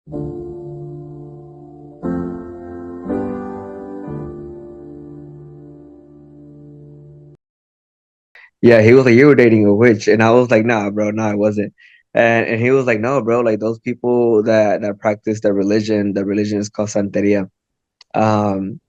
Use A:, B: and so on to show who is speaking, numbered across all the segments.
A: Yeah, he was like, you were dating a witch, and I was like, nah, bro, no, I wasn't. And he was like, no, bro, like those people that practice the religion is called Santeria. Um,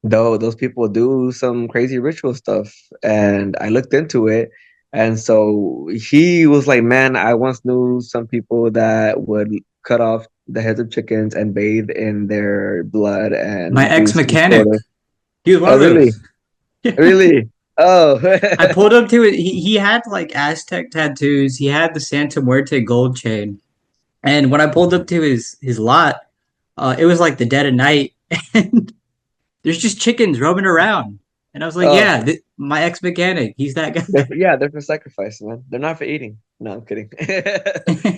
A: though those people do some crazy ritual stuff, and I looked into it, and so he was like, man, I once knew some people that would cut off the heads of chickens and bathe in their blood
B: My
A: and do some sort
B: ex-mechanic,
A: of.
B: he was one
A: Oh,
B: of
A: really?
B: those. Yeah.
A: Really? Oh.
B: I pulled up to it. He had like Aztec tattoos. He had the Santa Muerte gold chain. And when I pulled up to his lot, it was like the dead of night, and there's just chickens roaming around. And I was like,
A: Oh,
B: yeah, my ex mechanic, he's that
A: yeah, they're for sacrifice, man. They're not for eating. No, I'm kidding. I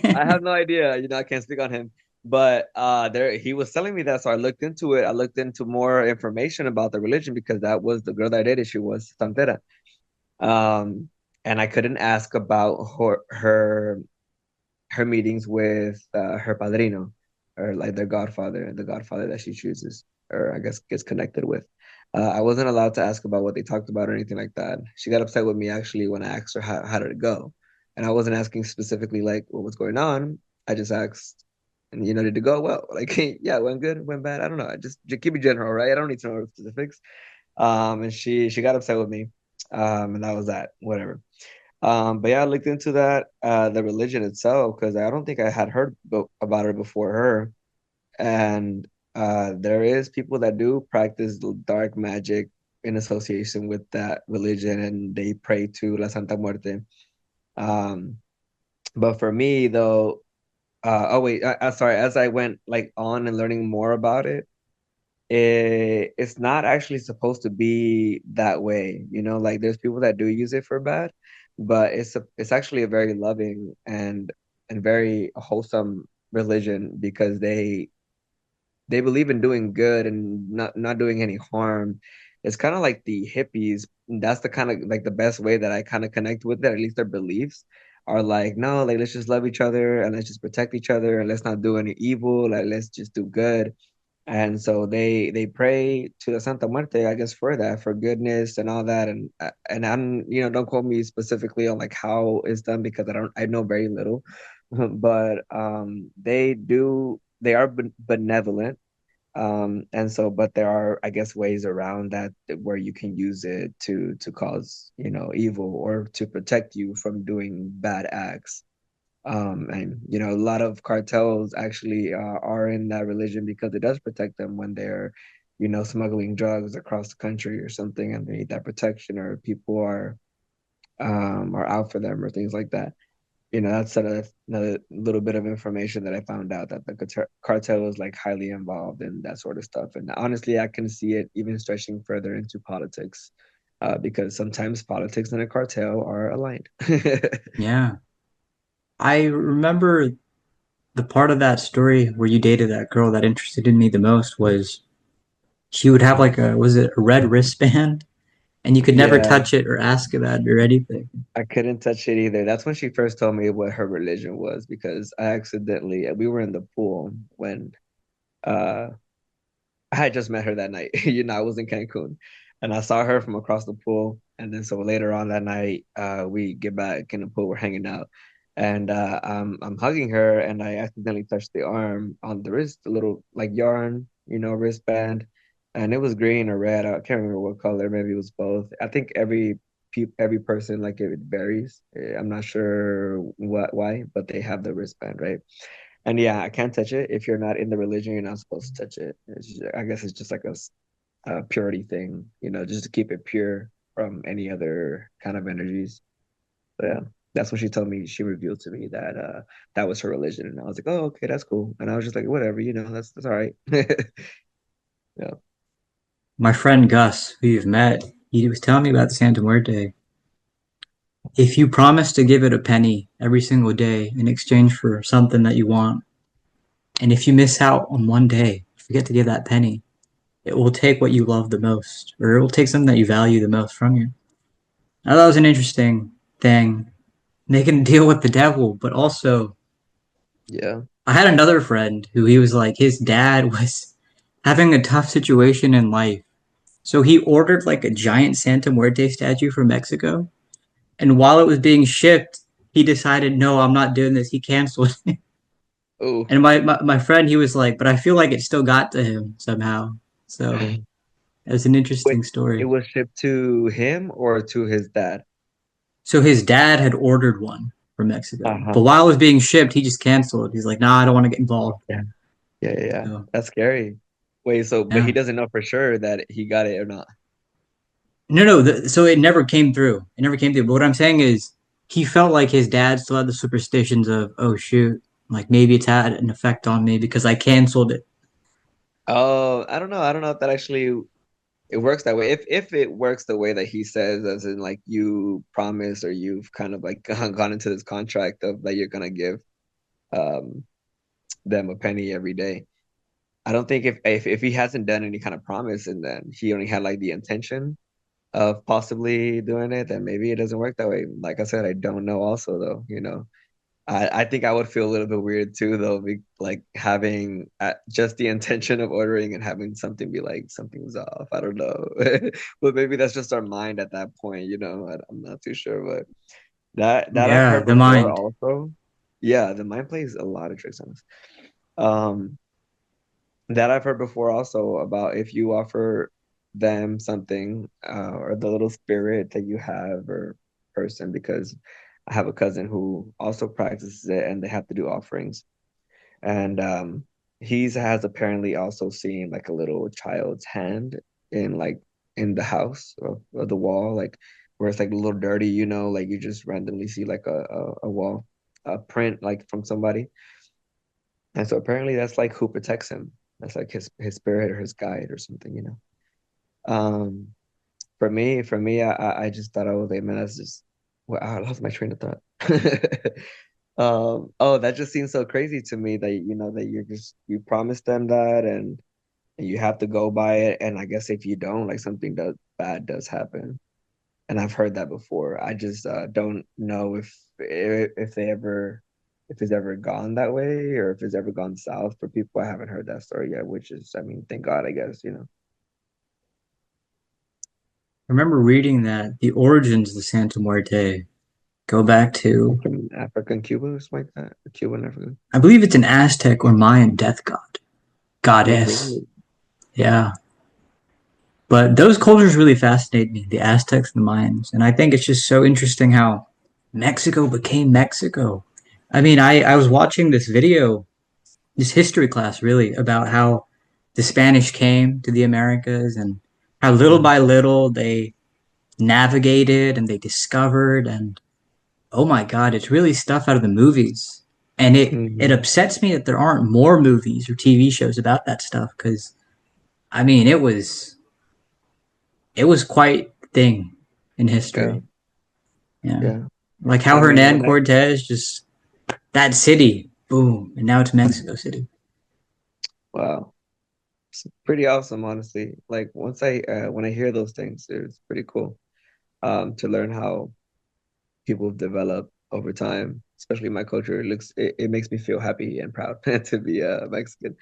B: guy.
A: have no idea. I can't speak on him. But there he was telling me that, so I looked into it. I looked into more information about the religion because that was the girl that I dated. She was Santera. Um, and I couldn't ask about her meetings with her padrino, or like their godfather, the godfather that she chooses, or I guess gets connected with. I wasn't allowed to ask about what they talked about or anything like that. She got upset with me actually when I asked her how did it go, and I wasn't asking specifically like what was going on. I just asked, and did it go well? Like, yeah, it went good, went bad. I don't know. Just keep it general, right? I don't need to know specifics. And she got upset with me, and that was that. Whatever. But yeah, I looked into that, the religion itself, because I don't think I had heard about it before her. And there is people that do practice dark magic in association with that religion, and they pray to La Santa Muerte. Um, but for me, though, oh wait, sorry. As I went like on and learning more about it, it's not actually supposed to be that way. Like there's people that do use it for bad, but it's actually a very loving and very wholesome religion because they believe in doing good and not doing any harm. It's kind of like the hippies. That's the kind of like the best way that I kind of connect with it. At least their beliefs are like, no, like let's just love each other and let's just protect each other and let's not do any evil. Like let's just do good. And so they pray to the Santa Muerte, I guess, for that, for goodness and all that. And I'm, don't quote me specifically on like how it's done because I know very little. But they are benevolent. And so, but there are, I guess, ways around that where you can use it to cause, evil or to protect you from doing bad acts. And a lot of cartels actually are in that religion because it does protect them when they're, smuggling drugs across the country or something, and they need that protection, or people are out for them or things like that. That's sort of another little bit of information that I found out that the cartel was like highly involved in that sort of stuff. And honestly, I can see it even stretching further into politics, because sometimes politics and a cartel are aligned.
B: Yeah. I remember the part of that story where you dated that girl that interested in me the most was she would have like was it a red wristband? And you could never
A: Yeah.
B: touch it or ask about it or anything.
A: I couldn't touch it either. That's when she first told me what her religion was because we were in the pool when uh I had just met her that night. I was in Cancun and I saw her from across the pool. And then so later on that night, we get back in the pool, we're hanging out. And I'm hugging her and I accidentally touched the arm on the wrist, a little like yarn, wristband. And it was green or red. I can't remember what color. Maybe it was both. I think every person, like, it varies. I'm not sure why, but they have the wristband, right? And yeah, I can't touch it. If you're not in the religion, you're not supposed to touch it. I guess it's just like a purity thing, just to keep it pure from any other kind of energies. But yeah, that's what she told me. She revealed to me that that was her religion, and I was like, oh, okay, that's cool. And I was just like, whatever, that's all right. Yeah.
B: My friend Gus, who you've met, he was telling me about the Santa Muerte. If you promise to give it a penny every single day in exchange for something that you want, and if you miss out on one day, forget to give that penny, it will take what you love the most, or it will take something that you value the most from you. Now, that was an interesting thing. Making a deal with the devil, but also
A: Yeah.
B: I had another friend who he was like, his dad was having a tough situation in life. So he ordered like a giant Santa Muerte statue from Mexico. And while it was being shipped, he decided, no, I'm not doing this. He canceled.
A: Oh.
B: And my friend, he was like, but I feel like it still got to him somehow. So it was an
A: Wait,
B: interesting
A: it
B: story.
A: was shipped to him or to his dad?
B: So his dad had ordered one from Mexico. But
A: Uh-huh.
B: while it was being shipped, he just canceled. He's like, nah, I don't want to get involved.
A: Yeah. Yeah.
B: So,
A: That's scary. Wait, so but he
B: yeah.
A: doesn't know for sure that he got it or not.
B: No, no. So it never came through. It never came through. But what I'm saying is, he felt like his dad still had the superstitions of, oh shoot, like maybe it's had an effect on me because I canceled it.
A: Oh, I don't know. I don't know if that actually it works that way. If it works the way that he says, as in like you promise or you've kind of like gone into this contract of that you're gonna give um them a penny every day. I don't think if he hasn't done any kind of promise and then he only had like the intention of possibly doing it, then maybe it doesn't work that way. Like I said, I don't know also though, you know. I think I would feel a little bit weird too, though, like having just the intention of ordering and having something be like something's off. I don't know, but maybe that's just our mind at that point, you know. I'm not too sure, but that I've
B: Yeah,
A: heard
B: the
A: before
B: mind.
A: also. Yeah, the mind plays a lot of tricks on us. Um, that I've heard before also about if you offer them something or the little spirit that you have or person, because I have a cousin who also practices it and they have to do offerings. And he's has apparently also seen like a little child's hand in like in the house or the wall, like where it's like a little dirty, you know, like you just randomly see like a wall, a print like from somebody. And so apparently that's like who protects him. That's like his spirit or his guide or something, you know. Um, for me, I just thought, oh, they man, that's just well, I lost my train of thought. Oh, that just seems so crazy to me that you know that you promised them that and you have to go by it, and I guess if you don't, like something does bad does happen. And I've heard that before. I just don't know if they ever if it's ever gone that way or if it's ever gone south for people. I haven't heard that story yet, which is, I mean, thank God, I guess, you know.
B: I remember reading that the origins of the Santa Muerte go back
A: Like
B: to,
A: from Africa and Cuba or something like that. Or Cuba and Africa.
B: I believe it's an Aztec or Mayan death god,
A: Oh,
B: goddess.
A: really?
B: Yeah. But those cultures really fascinate me, the Aztecs and the Mayans. And I think it's just so interesting how Mexico became Mexico. I mean, I was watching this video, this history class really, about how the Spanish came to the Americas and how little by little they navigated and they discovered. And oh my God, it's really stuff out of the movies. And it
A: Mm-hmm.
B: upsets me that there aren't more movies or TV shows about that stuff because I mean it was quite a thing in
A: Yeah,
B: history. Yeah.
A: yeah.
B: Like how
A: I mean,
B: Hernan
A: when I
B: Cortez just that city, boom, and now it's Mexico City.
A: wow, it's pretty awesome, honestly. Like once I when I hear those things, it's pretty cool. To learn how people develop over time, especially my culture. It makes me feel happy and proud to be a Mexican.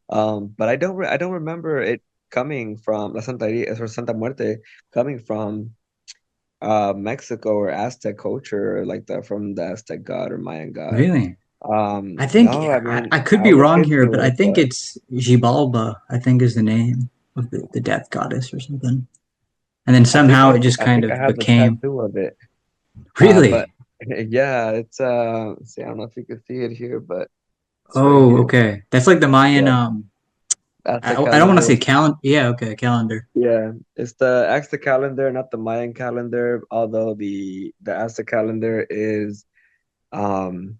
A: But I don't remember it coming from La Santeria or Santa Muerte coming from Mexico or Aztec culture, like the from the Aztec god or Mayan god.
B: Really? I think
A: No, I mean
B: I could
A: I'll
B: be
A: look
B: wrong here, but
A: into
B: I
A: it,
B: think
A: but
B: it's Xibalba, I think is the name of the death goddess or something. And then somehow it just
A: I
B: kind
A: think I
B: of
A: have the
B: became
A: tattoo of it. But
B: really.
A: yeah, it's let's see, I don't know if you can see it here, but it's right
B: Oh,
A: here.
B: okay. That's like the Mayan.
A: Yeah, Aztec
B: I don't want to say
A: calendar.
B: calendar. Yeah, okay, calendar.
A: Yeah, it's the Aztec calendar, not the Mayan calendar. Although the Aztec calendar um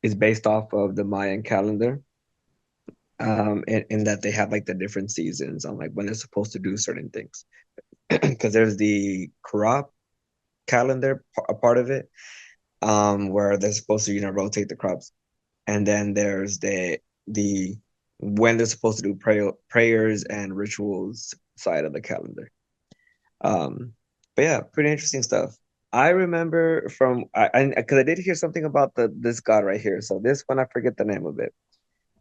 A: is based off of the Mayan calendar. In that they have like the different seasons on like when they're supposed to do certain things. Because there's the crop calendar, a part of it, where they're supposed to, you know, rotate the crops. And then there's the when they're supposed to do prayers and rituals side of the calendar. Um, but yeah, pretty interesting stuff. I remember from I because I did hear something about the this god right here. So this one I forget the name of it.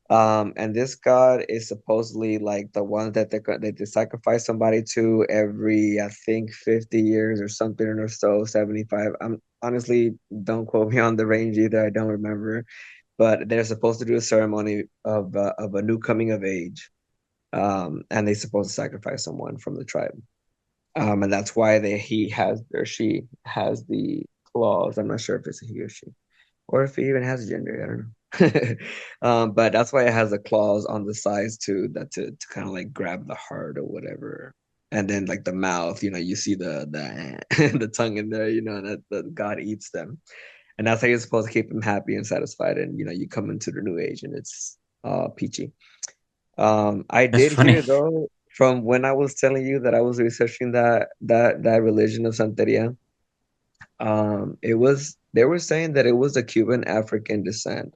A: And this god is supposedly like the one that they sacrifice somebody to every I think 50 years or something or so, 75. I'm honestly don't quote me on the range either. I don't remember, but they're supposed to do a ceremony of a new coming of age. And they're supposed to sacrifice someone from the tribe. And that's why he has or she has the claws. I'm not sure if it's a he or she, or if it even has a gender. I don't know. But that's why it has the claws on the sides too, that to kind of like grab the heart or whatever. And then like the mouth, you see the the tongue in there, that God eats them, and that's how you're supposed to keep him happy and satisfied. And you come into the new age, and it's peachy. I
B: That's
A: did
B: funny.
A: hear though from when I was telling you that I was researching that religion of Santeria. It was they were saying that it was a Cuban African descent,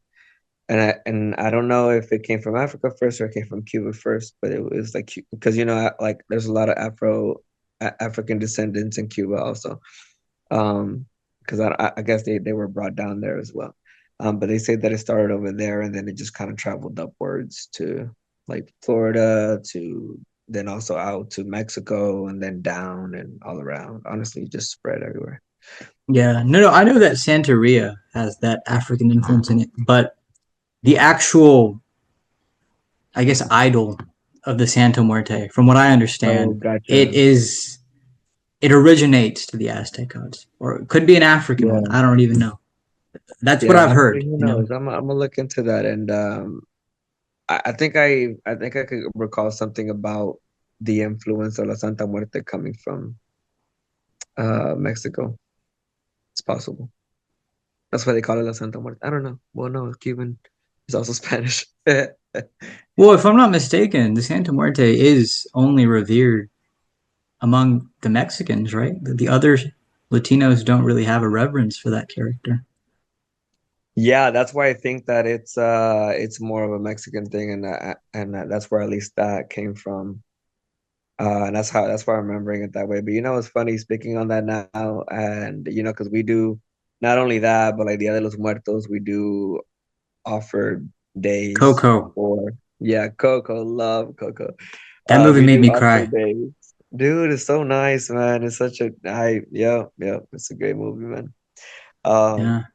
A: and I don't know if it came from Africa first or it came from Cuba first, but it was like because like there's a lot of African descendants in Cuba also. Um, because I guess they were brought down there as well. But they say that it started over there and then it just kind of traveled upwards to like Florida to then also out to Mexico and then down and all around. Honestly, it just spread everywhere.
B: Yeah, no, I know that Santeria has that African influence in it, but the actual, I guess, idol of the Santa Muerte, from what I
A: Oh,
B: understand, it
A: gotcha.
B: is it originates to the Aztec gods, or it could be an African one.
A: Yeah.
B: I don't even know. That's what
A: Yeah,
B: I've
A: honestly,
B: heard.
A: who
B: You know.
A: knows? I'm gonna look into that, and I think I could recall something about the influence of La Santa Muerte coming from Mexico. It's possible. That's why they call it La Santa Muerte. I don't know. Well, no, Cuban is also Spanish.
B: Well, if I'm not mistaken, the Santa Muerte is only revered among the Mexicans, right? The other Latinos don't really have a reverence for that character.
A: Yeah, that's why I think that it's more of a Mexican thing, and that's where at least that came from. And that's why I'm remembering it that way. But it's funny speaking on that now, and because we do not only that, but like Dia de los Muertos, we do offer days
B: Coco,
A: for yeah, Coco, love Coco.
B: that movie
A: We
B: made
A: do
B: me
A: offer
B: cry.
A: days. Dude, it's so nice, man. It's such a I yeah, yeah, it's a great movie, man.
B: Yeah.
A: Um,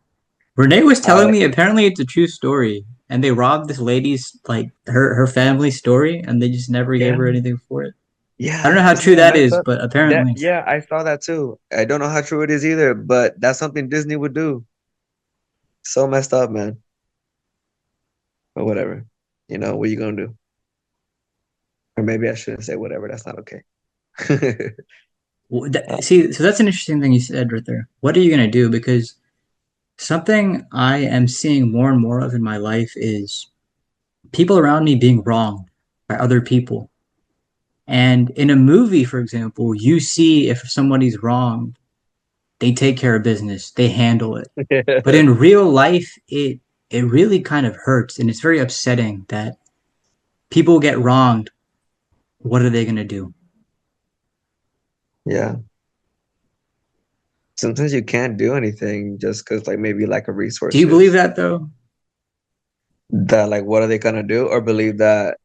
B: Renee was telling
A: I
B: me apparently it's a true story, and they robbed this lady's like her family story, and they just never gave
A: yeah,
B: her anything for it. I don't know
A: yeah.
B: how
A: Isn't
B: true
A: that
B: that
A: messed
B: is,
A: up?
B: but
A: That
B: apparently.
A: yeah, I saw that too. I don't know how true it is either, but that's something Disney would do. So messed up, man. But whatever. What you gonna do? Or maybe I shouldn't say whatever. That's not okay.
B: See, so that's an interesting thing you said right there. What are you gonna do? Because something I am seeing more and more of in my life is people around me being wronged by other people. And in a movie, for example, you see if somebody's wrong, they take care of business, they handle it. But in real life, it really kind of hurts, and it's very upsetting that people get wronged. What are they gonna do?
A: Yeah. Sometimes you can't do anything just because like maybe lack of
B: Do you believe
A: resources.
B: that though?
A: That like what are they gonna do? Or believe that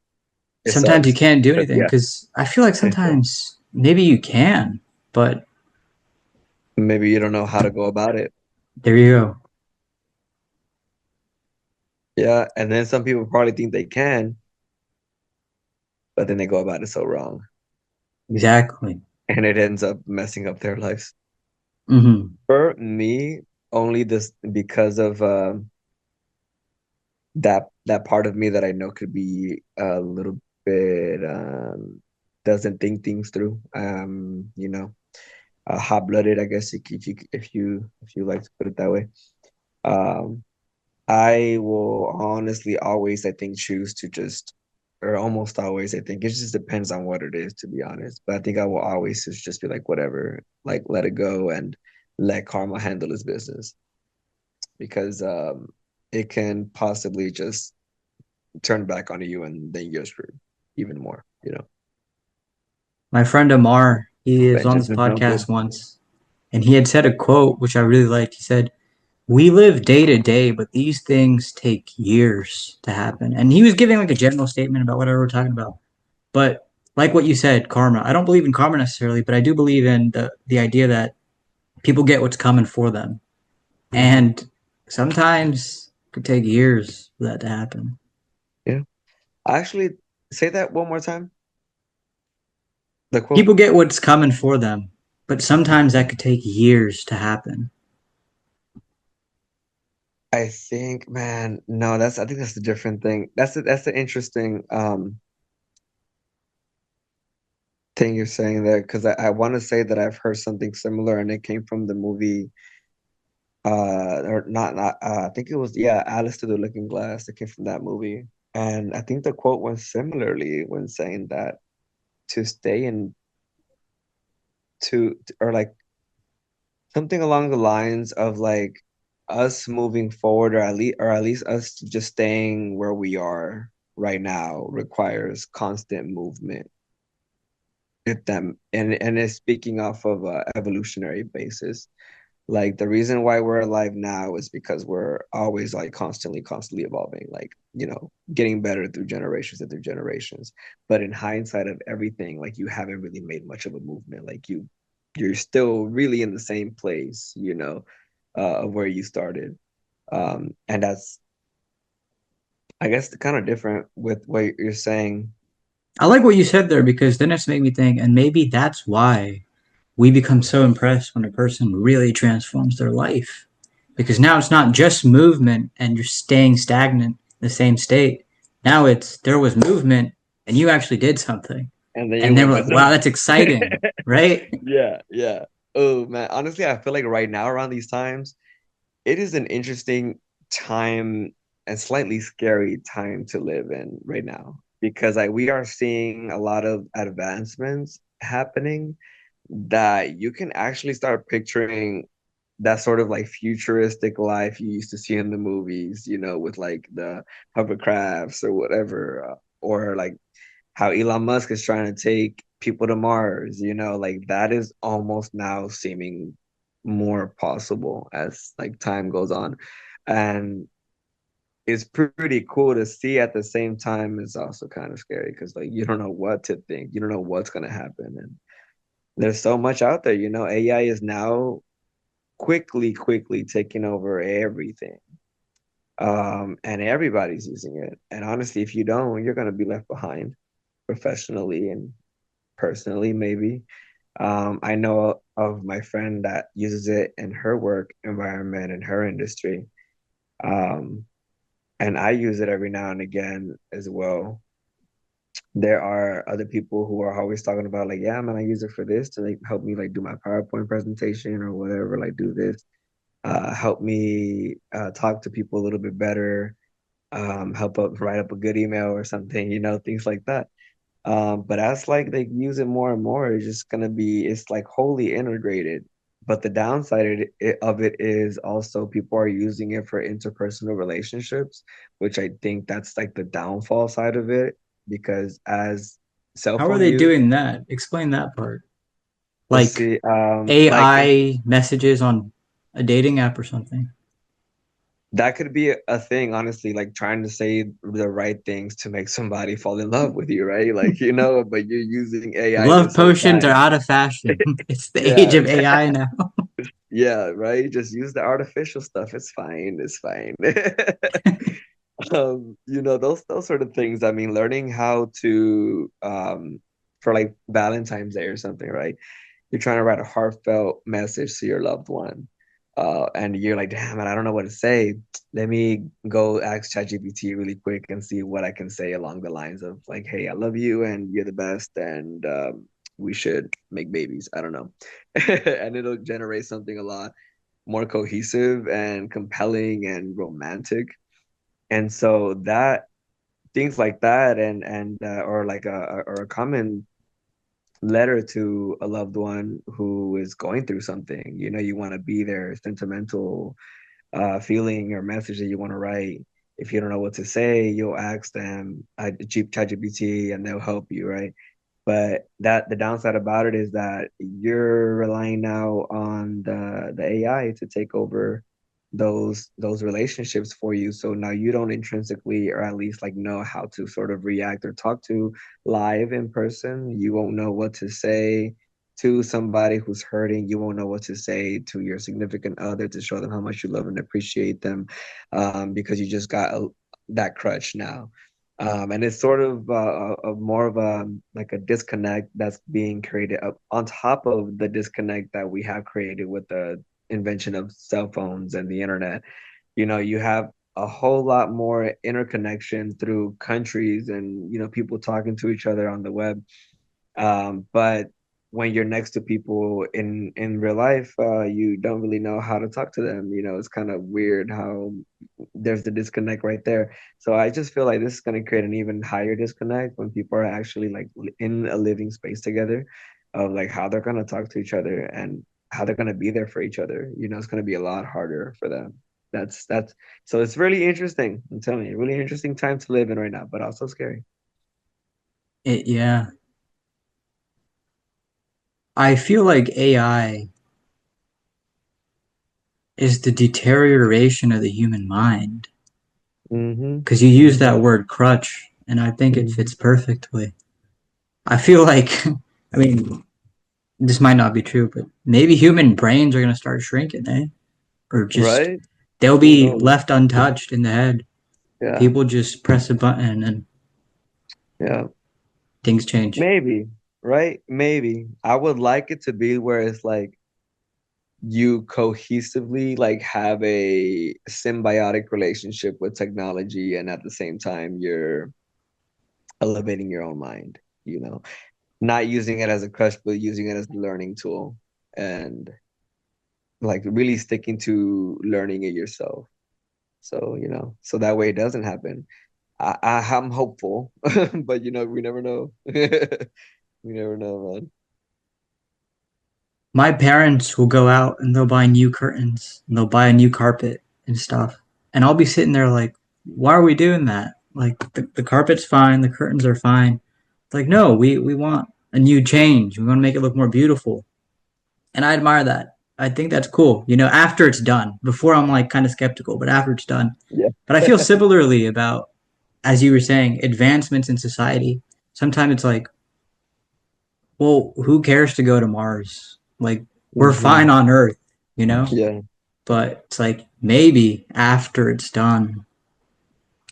A: it
B: Sometimes you
A: sucks.
B: can't do anything
A: Yeah.
B: because I feel like sometimes maybe you can, but
A: Maybe you don't know how to go about it.
B: there you go.
A: Yeah. And then some people probably think they can, but then they go about it so wrong.
B: Exactly.
A: And it ends up messing up their lives.
B: Hmm.
A: For me, only this because of that part of me that I know could be a little bit doesn't think things through. Hot-blooded, I guess if you like to put it that way. Um, I will honestly always, I think, choose to just, or almost always, I think it just depends on what it is, to be honest. But I think I will always just be like, whatever, like let it go and let karma handle its business because it can possibly just turn back onto you and then you're screwed even more.
B: My friend Amar, he is on
A: Vengeance
B: this
A: is no
B: podcast
A: good.
B: once, and he had said a quote which I really liked. He said, "We live day to day, but these things take years to happen." And he was giving like a general statement about whatever we're talking about. But like what you said, karma. I don't believe in karma necessarily, but I do believe in the idea that people get what's coming for them,
A: Hmm.
B: and sometimes it could take years for that to happen.
A: Yeah. Actually, say that one more time. The quote.
B: People get what's coming for them, but sometimes that could take years to happen.
A: I think, man, no, I think that's a different thing. That's the interesting thing you're saying there, because I want to say that I've heard something similar and it came from the movie or not I think it was, yeah, Alice to the Looking Glass. It came from that movie. And I think the quote went similarly when saying that to stay in or like something along the lines of like us moving forward, or at least us just staying where we are right now requires constant movement. If them and it's speaking off of a evolutionary basis. Like the reason why we're alive now is because we're always like constantly evolving, like, getting better through generations and through generations. But in hindsight of everything, like you haven't really made much of a movement. Like you're still really in the same place, of where you started. And that's, I guess, kind of different with what you're saying.
B: I like what you said there because then it's made me think, and maybe that's why we become so impressed when a person really transforms their life. Because now it's not just movement and you're staying stagnant in the same state. Now it's there was movement and you actually did something.
A: And then you
B: And then
A: went
B: we're
A: to
B: like, wow,
A: something.
B: that's exciting, right?
A: Yeah, yeah. Oh man, honestly, I feel like right now around these times, it is an interesting time and slightly scary time to live in right now because we are seeing a lot of advancements happening that you can actually start picturing that sort of like futuristic life you used to see in the movies, with like the hovercrafts or whatever, or like how Elon Musk is trying to take people to Mars, like that is almost now seeming more possible as like time goes on. And it's pretty cool to see. At the same time, it's also kind of scary because like you don't know what to think. You don't know what's gonna happen. And there's so much out there, AI is now quickly taking over everything. And everybody's using it. And honestly, if you don't, you're gonna be left behind professionally and personally, maybe. I know of my friend that uses it in her work environment in her industry. Um, and I use it every now and again as well. There are other people who are always talking about like, yeah, man, I use it for this to like help me like do my PowerPoint presentation or whatever, like do this, help me talk to people a little bit better, help up write up a good email or something, things like that. But as like they use it more and more, it's like wholly integrated. But the downside of it is also people are using it for interpersonal relationships, which I think that's like the downfall side of it, because as cell
B: How are
A: phone
B: they
A: use,
B: doing that? Explain that part.
A: let's
B: Like
A: see, like
B: AI messages on a dating app or something.
A: that could be a thing, honestly, like trying to say the right things to make somebody fall in love with you, right? Like, but you're using AI at the
B: Love
A: same
B: potions are
A: time.
B: out of fashion. It's the age
A: Yeah,
B: of AI now.
A: yeah, right. Just use the artificial stuff. It's fine. It's fine. Those sort of things. I mean, learning how to for like Valentine's Day or something, right? You're trying to write a heartfelt message to your loved one. And you're like, damn man, I don't know what to say. Let me go ask ChatGPT really quick and see what I can say along the lines of like, hey, I love you and you're the best, and we should make babies. I don't know. And it'll generate something a lot more cohesive and compelling and romantic. And so that things like that, and or like a common letter to a loved one who is going through something. You want to be there, sentimental feeling or message that you want to write. If you don't know what to say, you'll ask them, ChatGPT, and they'll help you, right? But the downside about it is that you're relying now on the AI to take over those relationships for you. So now you don't intrinsically, or at least like know how to sort of react or talk to live in person. You won't know what to say to somebody who's hurting. You won't know what to say to your significant other to show them how much you love and appreciate them, because you just got that crutch now. And it's sort of a more of a like a disconnect that's being created up on top of the disconnect that we have created with the invention of cell phones and the internet. You know, you have a whole lot more interconnection through countries and people talking to each other on the web, but when you're next to people in real life, you don't really know how to talk to them. It's kind of weird how there's the disconnect right there. So I just feel like this is going to create an even higher disconnect when people are actually like in a living space together, of like how they're going to talk to each other and how they're going to be there for each other. It's going to be a lot harder for them. That's so it's really interesting. I'm telling you, really interesting time to live in right now, but also scary.
B: Yeah. I feel like AI is the deterioration of the human mind.
A: Mm-hmm.
B: Because you use that
A: Mm-hmm.
B: word crutch, and I think it
A: Mm-hmm.
B: fits perfectly. I feel like, I mean, this might not be true, but maybe human brains are going to start shrinking, eh? Or just,
A: Right?
B: they'll
A: Who
B: be
A: knows?
B: left untouched in the head.
A: Yeah.
B: People just press a button and
A: Yeah.
B: things change.
A: Maybe. Right? Maybe. I would like it to be where it's like you cohesively like have a symbiotic relationship with technology, and at the same time you're elevating your own mind, not using it as a crush, but using it as a learning tool, and like really sticking to learning it yourself. So, so that way it doesn't happen. I'm hopeful, but we never know. We never know, man.
B: My parents will go out and they'll buy new curtains and they'll buy a new carpet and stuff. And I'll be sitting there like, why are we doing that? Like the carpet's fine, the curtains are fine. It's like, no, we want a new change. We want to make it look more beautiful. And I admire that. I think that's cool. After it's done. Before I'm like kind of skeptical, but after it's done.
A: Yeah.
B: But I feel similarly about, as you were saying, advancements in society. Sometimes it's like, well, who cares to go to Mars? Like, we're fine
A: Hmm.
B: on Earth, you know?
A: Yeah.
B: But it's like maybe after it's done,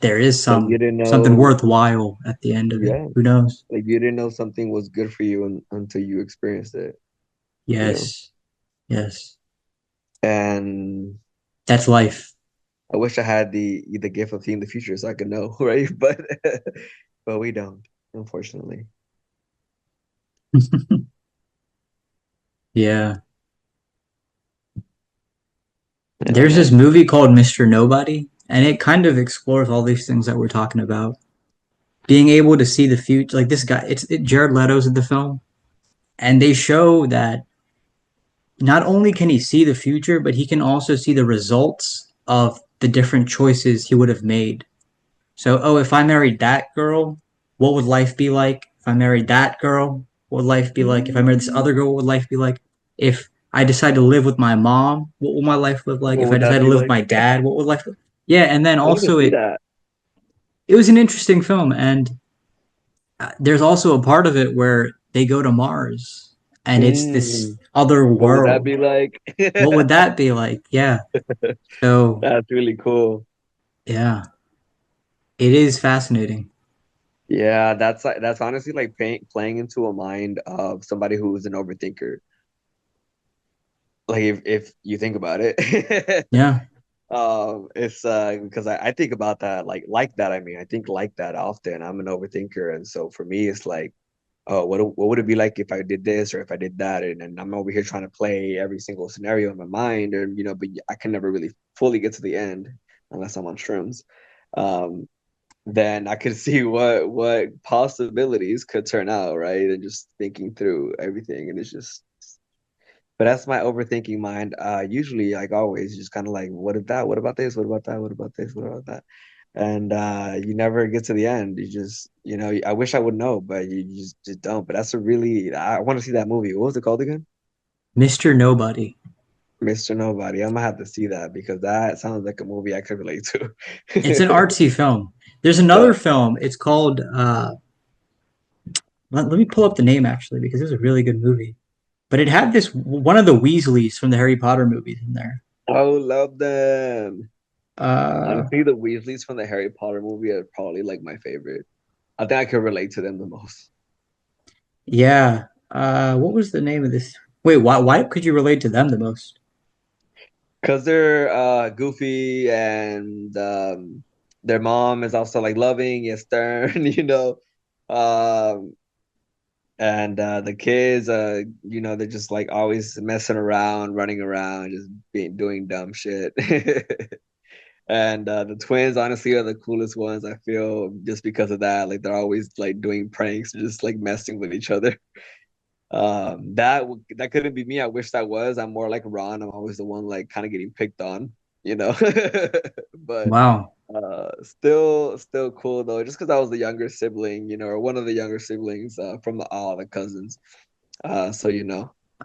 B: there is
A: Like you didn't
B: something
A: know.
B: worthwhile at the end of it.
A: Yeah.
B: Who knows?
A: Like you didn't know something was good for you until you experienced it, you know?
B: Yes, yes.
A: And
B: That's life.
A: I wish I had the gift of seeing the future so I could know, right? But we don't, unfortunately.
B: Yeah.
A: Yeah,
B: There's this
A: man.
B: movie called Mr. Nobody, and it kind of explores all these things that we're talking about. Being able to see the future, like this guy, Jared Leto's in the film, and they show that not only can he see the future, but he can also see the results of the different choices he would have made. So, oh, if I married that girl, what would life be like? If I married that girl, what would life be like? If I married this other girl, what would life be like? If I decide to live with my mom, what will my life live like?
A: What
B: If I
A: would
B: decide
A: that
B: to
A: be
B: live with
A: like?
B: my dad, what would life look? Yeah, and then
A: I need to
B: also
A: see
B: it
A: that.
B: it was an interesting film, and there's also a part of it where they go to Mars, and it's this
A: Mm,
B: other
A: what would that
B: world.
A: be like?
B: What would that be like? Yeah. So
A: That's really cool.
B: yeah, it is fascinating.
A: Yeah, that's honestly like playing into a mind of somebody who's an overthinker. Like if you think about it.
B: Yeah.
A: It's because I think about that like that. I mean, I think like that often. I'm an overthinker, and so for me, it's like, oh, what would it be like if I did this or if I did that? And I'm over here trying to play every single scenario in my mind, or but I can never really fully get to the end unless I'm on shrooms. Um, then I could see what possibilities could turn out, right? And just thinking through everything, and it's just. But that's my overthinking mind. Usually, like always, just kind of like, what if that? What about this? What about that? What about this? What about that? and you never get to the end. You just, I wish I would know, but you just don't. But that's a really, I want to see that movie. What was it called again?
B: Mr. Nobody.
A: Mr. Nobody. I'm gonna have to see that because that sounds like a movie I could relate
B: It's an
A: to.
B: artsy film. There's another film. It's called let me pull up the name actually because it was a really good movie. But it had this one of the Weasleys from the Harry Potter movies in there.
A: Oh, love them.
B: Uh
A: Honestly, the Weasleys from the Harry Potter movie are probably like my favorite. I think I could relate to them the most
B: yeah. What was the name of this? Wait, why could you relate to them the most?
A: because they're goofy and their mom is also like loving and stern, Um, and the kids, they're just like always messing around, running around, just being doing dumb shit. And the twins, honestly, are the coolest ones. I feel just because of that, like they're always like doing pranks, just like messing with each other. That couldn't be me. I wish that was. I'm more like Ron. I'm always the one like kind of getting picked on, you know. But
B: Wow.
A: still cool though. Just because I was the younger sibling, or one of the younger siblings from all the cousins. So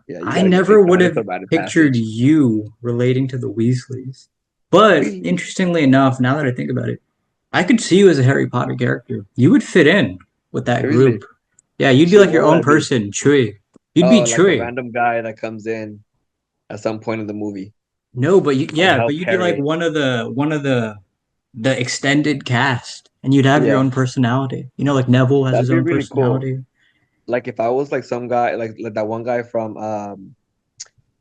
A: yeah, you
B: I
A: got to get
B: never
A: picked
B: would
A: on. It's
B: have
A: a rite of
B: pictured
A: passage.
B: you relating to the Weasleys. But interestingly enough, now that I think about it, I could see you as a Harry Potter character. You would fit in with that
A: Really?
B: group. Yeah, you'd be
A: Shoot,
B: like
A: what
B: your
A: would
B: own
A: I be?
B: person, Chuy. You'd be
A: Oh, like the
B: Chuy.
A: random guy that comes in at some point in the movie
B: No, but
A: and
B: but
A: help
B: you'd be like
A: Harry.
B: one of the extended cast, and you'd have your
A: Yeah,
B: own personality. You know, like Neville has
A: that'd
B: his
A: be
B: own
A: really cool.
B: personality.
A: Like if I was like some guy, like that one guy from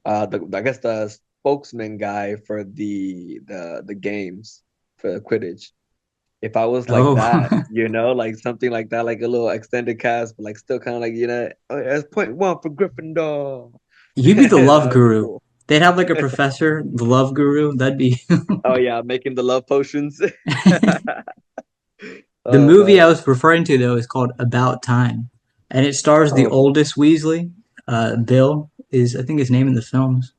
A: I guess the spokesman guy for the games for the Quidditch. If I was like
B: Oh,
A: that, like something like that, like a little extended cast, but like still kind of like, oh, yeah, that's point one for Gryffindor.
B: you'd be the love
A: That would be
B: guru.
A: cool.
B: They'd have like a professor, the love guru. That'd be
A: Oh yeah, making the love potions.
B: the
A: Oh
B: movie I
A: man.
B: was referring to though is called About Time, and it stars the
A: Oh,
B: oldest Weasley. Bill is I think his name in the films,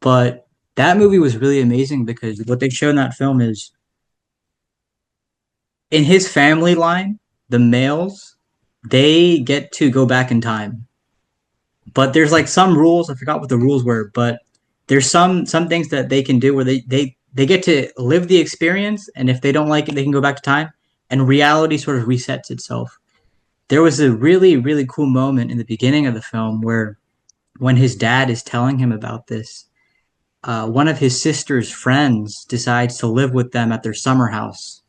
B: but that movie was really amazing because what they show in that film is in his family line, the males they get to go back in time, but there's like some rules. I forgot what the rules were, but there's some things that they can do where they get to live the experience, and if they don't like it, they can go back to time, and reality sort of resets itself. There was a really really cool moment in the beginning of the film where when his dad is telling him about this, one of his sister's friends decides to live with them at their summer house,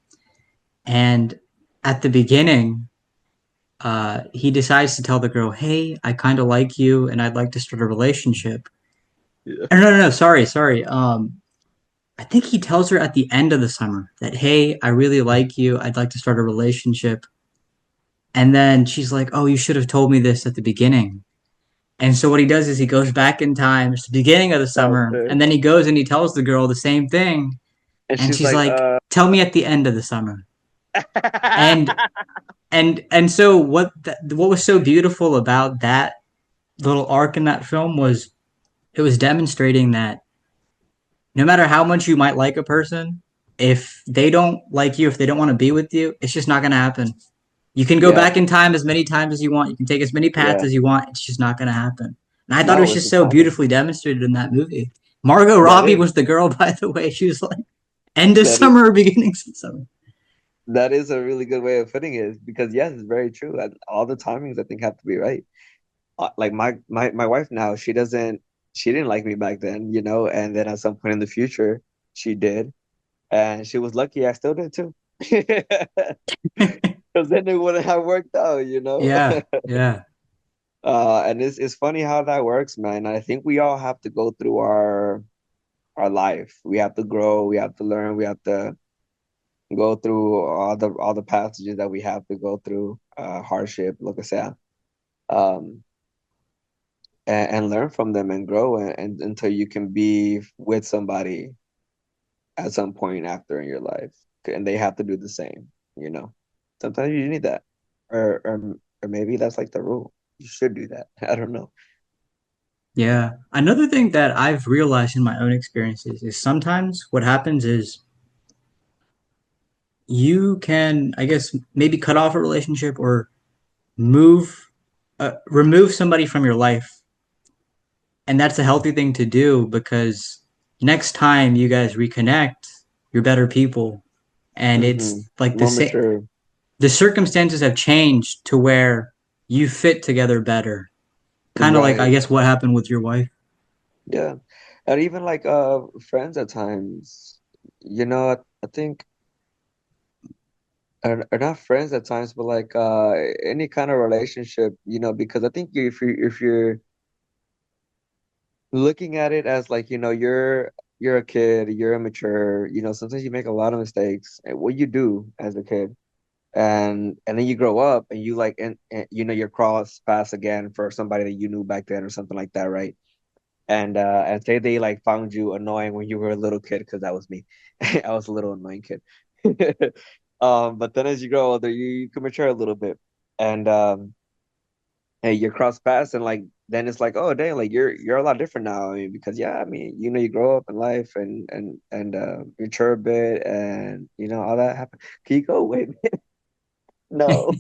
B: and at the beginning he decides to tell the girl, "Hey, I kind of like you, and I'd like to start a relationship."
A: yeah.
B: No, sorry. I think he tells her at the end of the summer that, "Hey, I really like you. I'd like to start a relationship." And then she's like, "Oh, you should have told me this at the beginning." And so what he does is he goes back in time. It's the beginning of the summer,
A: Okay.
B: and then he goes and he tells the girl the same thing,
A: And
B: and
A: she's
B: she's
A: like,
B: like, "Tell me at the end of the summer." And so what was so beautiful about that little arc in that film was it was demonstrating that no matter how much you might like a person, if they don't like you, if they don't want to be with you, it's just not going to happen. You can go
A: yeah,
B: back in time as many times as you want. You can take as many paths
A: yeah.
B: as you want. It's just not going to happen. And I thought it was
A: No, it's
B: just
A: just
B: so
A: not.
B: beautifully demonstrated in that movie. Margot
A: That
B: Robbie
A: is
B: was the girl, by the way. She was like end of
A: that is
B: summer or beginning of summer.
A: that is a really good way of putting it because yes, it's very true. All the timings I think have to be right. Like my wife now, she didn't like me back then, and then at some point in the future, she did, and she was lucky I still did too. Because then it wouldn't have worked out.
B: Yeah, yeah,
A: And it's funny how that works, man. I think we all have to go through our life. We have to grow, we have to learn, we have to go through all the passages that we have to go through, hardship, lo que sea, um, and learn from them and grow and until you can be with somebody at some point after in your life, and they have to do the same. You know, sometimes you need that, or maybe that's like the rule. You should do that. I don't know.
B: yeah. Another thing that I've realized in my own experiences is sometimes what happens is you can, I guess, maybe cut off a relationship or move, remove somebody from your life. And that's a healthy thing to do because next time you guys reconnect, you're better people. And
A: Hmm.
B: it's like
A: More mature.
B: the circumstances have changed to where you fit together better. Kind of like, I
A: Right.
B: guess, what happened with your wife.
A: Yeah. And even like friends at times, I think are not friends at times, but like any kind of relationship, because I think if you're looking at it as like, you're a kid, you're immature, sometimes you make a lot of mistakes. And what you do as a kid, and then you grow up and you like and you cross paths again for somebody that you knew back then or something like that, right? And say they like found you annoying when you were a little kid, because that was me. I was a little annoying kid. But then as you grow older, you can mature a little bit, and and you cross paths, and like then it's like, oh dang, like you're a lot different now. I mean, because yeah, I mean, you grow up in life and mature a bit, and all that happen. Can you go? Wait, no.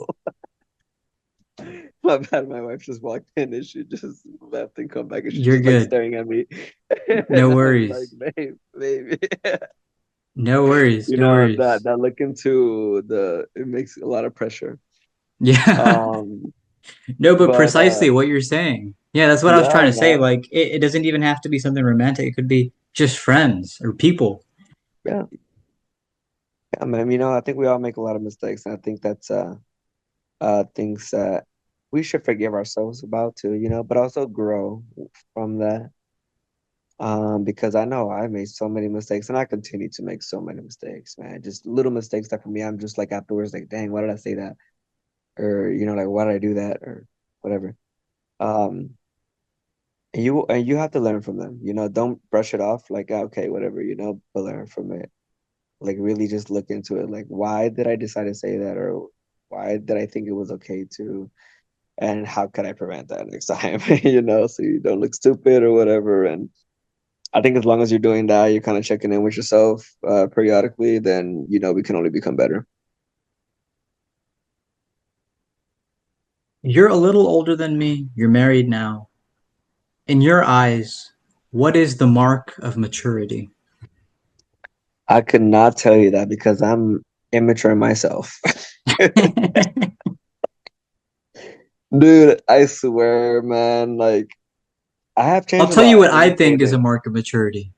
A: My bad. My wife just walked in and she just left and come back and she's
B: You're
A: just like
B: good.
A: staring at me.
B: No
A: And I'm like,
B: worries.
A: babe, baby.
B: No worries. No
A: That
B: worries.
A: look into it makes a lot of pressure.
B: Yeah.
A: Um,
B: No, but
A: but
B: precisely what you're saying. Yeah, that's what I was trying
A: yeah,
B: to say.
A: man.
B: Like, it doesn't even have to be something romantic. It could be just friends or people.
A: Yeah. Yeah, man. I think we all make a lot of mistakes, and I think that's things that we should forgive ourselves about too, but also grow from that. Because I know I made so many mistakes and I continue to make so many mistakes, man. Just little mistakes that for me, I'm just like afterwards, like, dang, why did I say that? Or, like, why did I do that? Or whatever. Um, and you have to learn from them, don't brush it off like, "Ah, okay, whatever, but learn from it. Like really just look into it. Like, why did I decide to say that? Or why did I think it was okay to? And how can I prevent that next time? So you don't look stupid or whatever. And I think as long as you're doing that, you're kind of checking in with yourself periodically, then we can only become better.
B: You're a little older than me. You're married now. In your eyes, what is the mark of maturity?
A: I could not tell you that because I'm immature myself. Dude, I swear, man, like I have
B: I'll
A: changed a
B: tell you
A: lot.
B: what
A: Let
B: I
A: me say
B: think is a
A: this.
B: mark of maturity.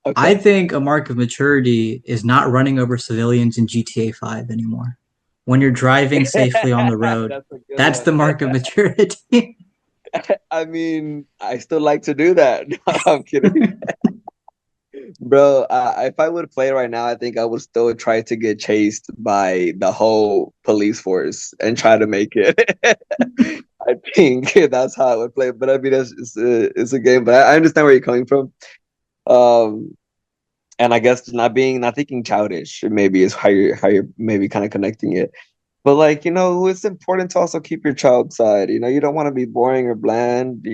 B: I
A: Okay.
B: think a mark of maturity is not running over civilians in GTA 5 anymore. When you're driving safely on the road,
A: That's a good
B: that's
A: one.
B: the mark of maturity.
A: I mean, I still like to do that. No, I'm kidding. Bro, if I would play right now, I think I would still try to get chased by the whole police force and try to make it. I think that's how I would play. But I mean, it's a game. But I understand where you're coming from. Um, and I guess not thinking childish maybe is how you're maybe kind of connecting it. But like, it's important to also keep your child side. You don't want to be boring or bland.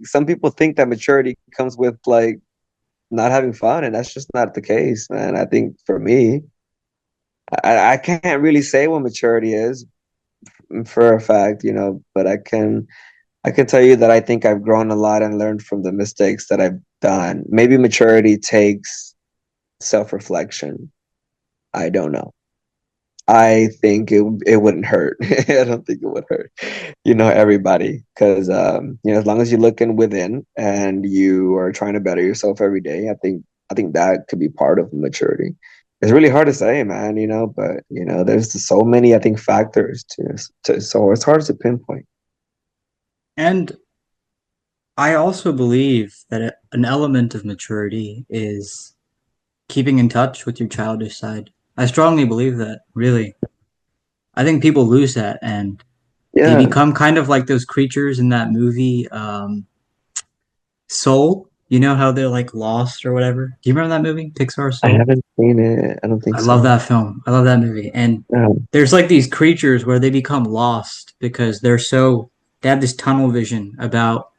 A: Some people think that maturity comes with like not having fun, and that's just not the case, man. I think for me, I can't really say what maturity is for a fact, but I can tell you that I think I've grown a lot and learned from the mistakes that I've done. Maybe maturity takes self-reflection. I don't know. I think it wouldn't hurt. I don't think it would hurt, everybody, because as long as you're looking within and you are trying to better yourself every day, I think that could be part of maturity. It's really hard to say, man, but there's so many I think factors to so it's hard to pinpoint.
B: And I also believe that an element of maturity is keeping in touch with your childish side. I strongly believe that, really. I think people lose that and they
A: Yeah,
B: become kind of like those creatures in that movie, Soul. You know how they're like lost or whatever? Do you remember that movie, Pixar
A: I
B: Soul?
A: haven't seen it. I don't think
B: I love
A: so.
B: that film. I love that movie. And
A: Yeah.
B: there's like these creatures where they become lost because they have this tunnel vision about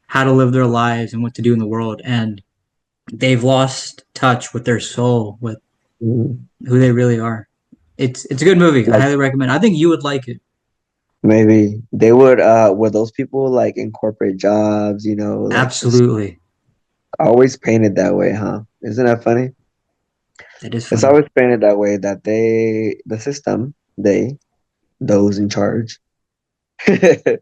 B: how to live their lives and what to do in the world. And they've lost touch with their soul, with
A: Mhm.
B: who they really are. It's a good movie. I
A: Like
B: highly recommend. I think you would like it.
A: maybe they would those people like incorporate jobs, you know, like just
B: Absolutely.
A: always painted that way, huh? Isn't that funny?
B: That is
A: It's
B: funny.
A: always painted that way that the system, those in charge,
B: The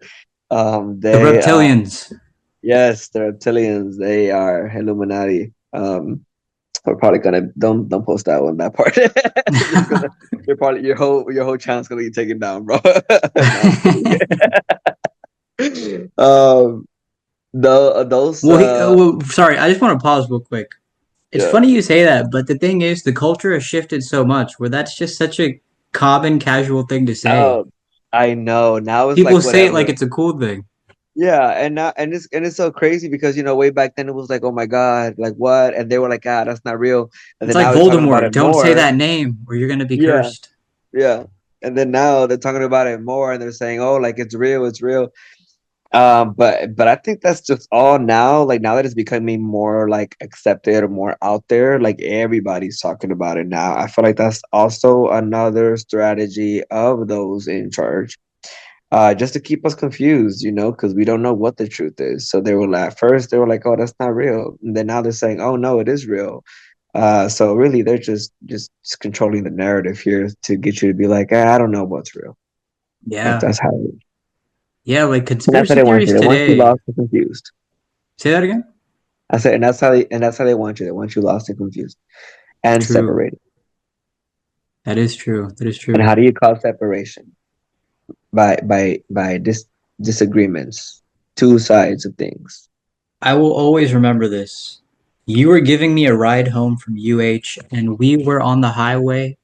A: they
B: reptilians.
A: yes, the reptilians, they are Illuminati. We're probably gonna don't post that one, that part. You're gonna you're probably your whole channel's gonna be taken down, bro. No, I'm kidding. Those
B: Well, sorry, I just want to pause real quick. It's
A: yeah.
B: funny you say that, but the thing is, the culture has shifted so much where that's just such a common, casual thing to say.
A: Oh, I know. Now it's
B: People
A: like
B: say it like
A: whatever.
B: it's a cool thing.
A: Yeah, and now and it's so crazy because way back then it was like, oh my God, like what? And they were like, ah, that's not real. And
B: It's
A: then
B: like
A: now they're talking about
B: Voldemort.
A: it
B: Don't say
A: more.
B: that name or you're gonna be
A: Yeah,
B: cursed.
A: yeah. And then now they're talking about it more and they're saying, oh, like it's real, it's real. But I think that's just all now. Like now that it's becoming more like accepted or more out there, like everybody's talking about it now. I feel like that's also another strategy of those in charge, just to keep us confused, because we don't know what the truth is. So they were at first they were like, "Oh, that's not real," and then now they're saying, "Oh no, it is real." So really, they're just controlling the narrative here to get you to be like, I don't know what's real. Like
B: Yeah.
A: that's how,
B: Yeah, like
A: and that's how
B: conspiracy
A: they want
B: theories
A: you. They want you
B: today.
A: lost and confused.
B: Say that again?
A: I said, and that's how they want you. They want you lost and confused and
B: True.
A: separated.
B: That is true. That is
A: And
B: true.
A: how do you cause separation? By disagreements, two sides of things.
B: I will always remember this. You were giving me a ride home from UH, and we were on the highway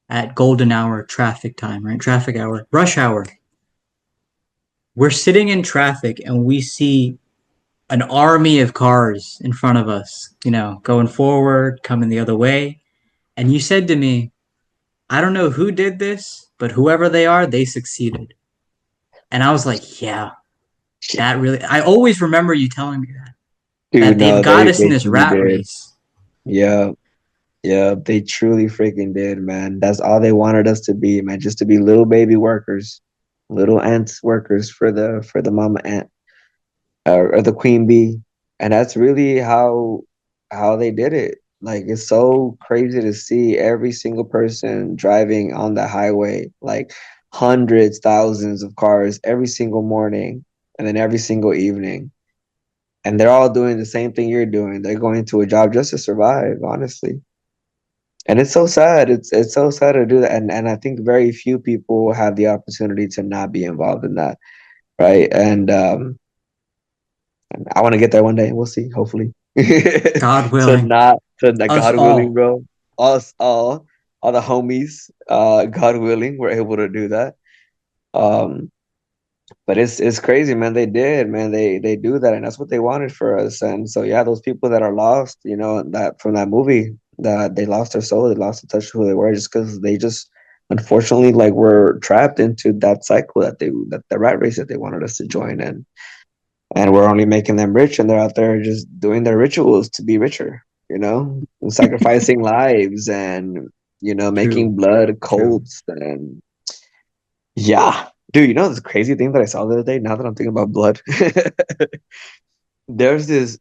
B: at golden hour traffic time, right? Traffic hour, rush hour. We're sitting in traffic and we see an army of cars in front of us, going forward, coming the other way. And you said to me, I don't know who did this, but whoever they are, they succeeded. And I was like, yeah, that really, I always remember you telling me that
A: Dude,
B: they've
A: no,
B: got
A: they
B: us in
A: they
B: this
A: truly
B: rat
A: did.
B: race.
A: Yeah, yeah, they truly freaking did, man. That's all they wanted us to be, man, just to be little baby workers, little ants workers for the mama ant, or the queen bee, and that's really how they did it. Like it's so crazy to see every single person driving on the highway, like hundreds, thousands of cars every single morning, and then every single evening, and they're all doing the same thing you're doing. They're going to a job just to survive, honestly. And it's so sad. It's so sad to do that. And I think very few people have the opportunity to not be involved in that, right? And I want to get there one day. We'll see, hopefully.
B: God
A: To
B: willing.
A: not to
B: Us
A: God willing,
B: all.
A: bro. Us all the homies, God willing, we're able to do that. Um, but it's crazy, man. They did, man. They do that, and that's what they wanted for us. And so yeah, those people that are lost, that from that movie, that they lost their soul, they lost the touch of who they were, just because they just unfortunately like were trapped into that cycle that the rat race that they wanted us to join in. And we're only making them rich, and they're out there just doing their rituals to be richer, and sacrificing lives, and
B: True.
A: making blood
B: True.
A: cults. And yeah, dude, this crazy thing that I saw the other day, now that I'm thinking about blood. There's this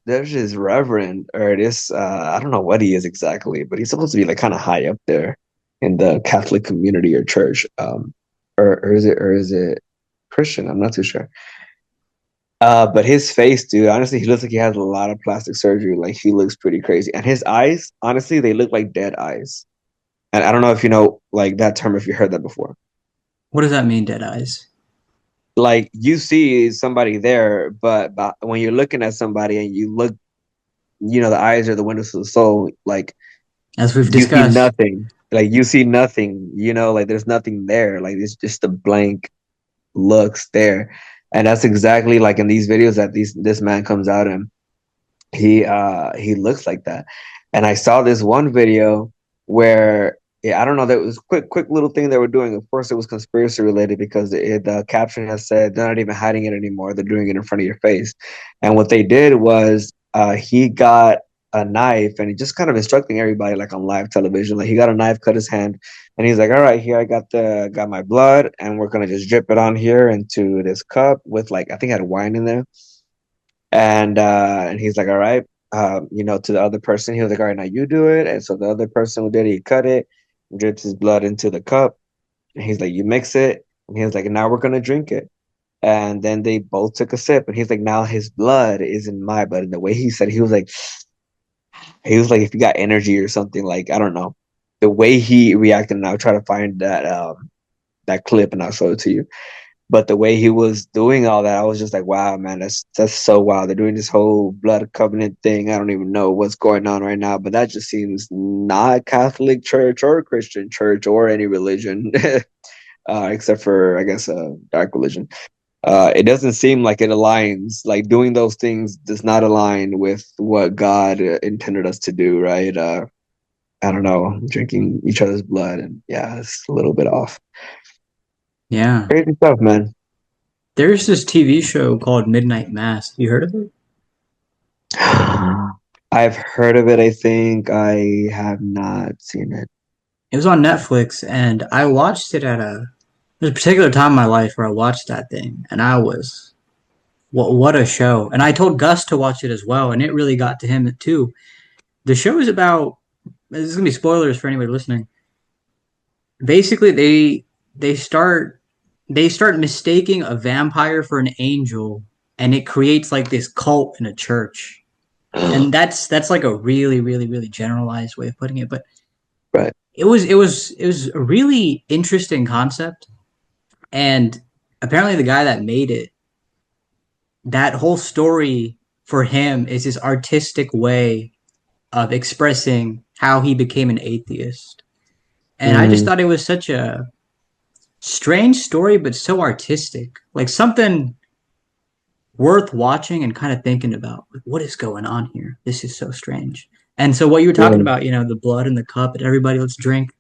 A: reverend, or this, I don't know what he is exactly, but he's supposed to be like kind of high up there in the Catholic community or church, or is it Christian? I'm not too sure. But his face, dude, honestly, he looks like he has a lot of plastic surgery. Like he looks pretty crazy. And his eyes, honestly, they look like dead eyes. And I don't know if you know like that term, if you heard that before.
B: What does that mean, dead eyes?
A: Like you see somebody there, but when you're looking at somebody and you look, the eyes are the windows to the soul. Like
B: As we've
A: you see
B: discussed.
A: nothing. Like you see nothing, like there's nothing there. Like it's just a blank looks there. And that's exactly like in these videos that this man comes out in. He looks like that. And I saw this one video where, yeah, I don't know, that was quick little thing they were doing. Of course it was conspiracy related because the caption has said they're not even hiding it anymore, they're doing it in front of your face. And what they did was, he got a knife, and he just kind of instructing everybody like on live television, like he got a knife, cut his hand, And he's like, all right, here I got my blood, and we're gonna just drip it on here into this cup with like I think it had wine in there. And he's like, all right, to the other person, he was like, all right, now you do it. And so the other person who did it, he cut it, drips his blood into the cup, and he's like, you mix it, and he was like, now we're gonna drink it. And then they both took a sip, and he's like, now his blood is in my blood. And the way he said, he was like, if you got energy or something, like I don't know, the way he reacted, and I'll try to find that clip and I'll show it to you. But the way he was doing all that, I was just like, wow, man, that's so wild. They're doing this whole blood covenant thing. I don't even know what's going on right now, but that just seems not Catholic Church or Christian Church or any religion, except for I guess dark religion. It doesn't seem like it aligns. Like doing those things does not align with what God intended us to do, right? I don't know, drinking each other's blood, and yeah, it's a little bit off.
B: Yeah.
A: Crazy stuff, man.
B: There's this TV show called Midnight Mass. Have you heard of it?
A: I've heard of it. I think I have not seen it.
B: It was on Netflix, and I watched it at a there's a particular time in my life where I watched that thing, and I was what a show. And I told Gus to watch it as well, and it really got to him too. The show is about this is gonna be spoilers for anybody listening. Basically, they start they start mistaking a vampire for an angel, and it creates like this cult in a church. And that's like a really generalized way of putting it, but
A: Right.
B: it was a really interesting concept. And apparently the guy that made it, that whole story for him is his artistic way of expressing how he became an atheist. And I just
A: Mm,
B: thought it was such a strange story, but so artistic. Like something worth watching and kind of thinking about. Like, what is going on here? This is so strange. And so what you were talking
A: yeah.
B: about, the blood in the cup and everybody let's drink.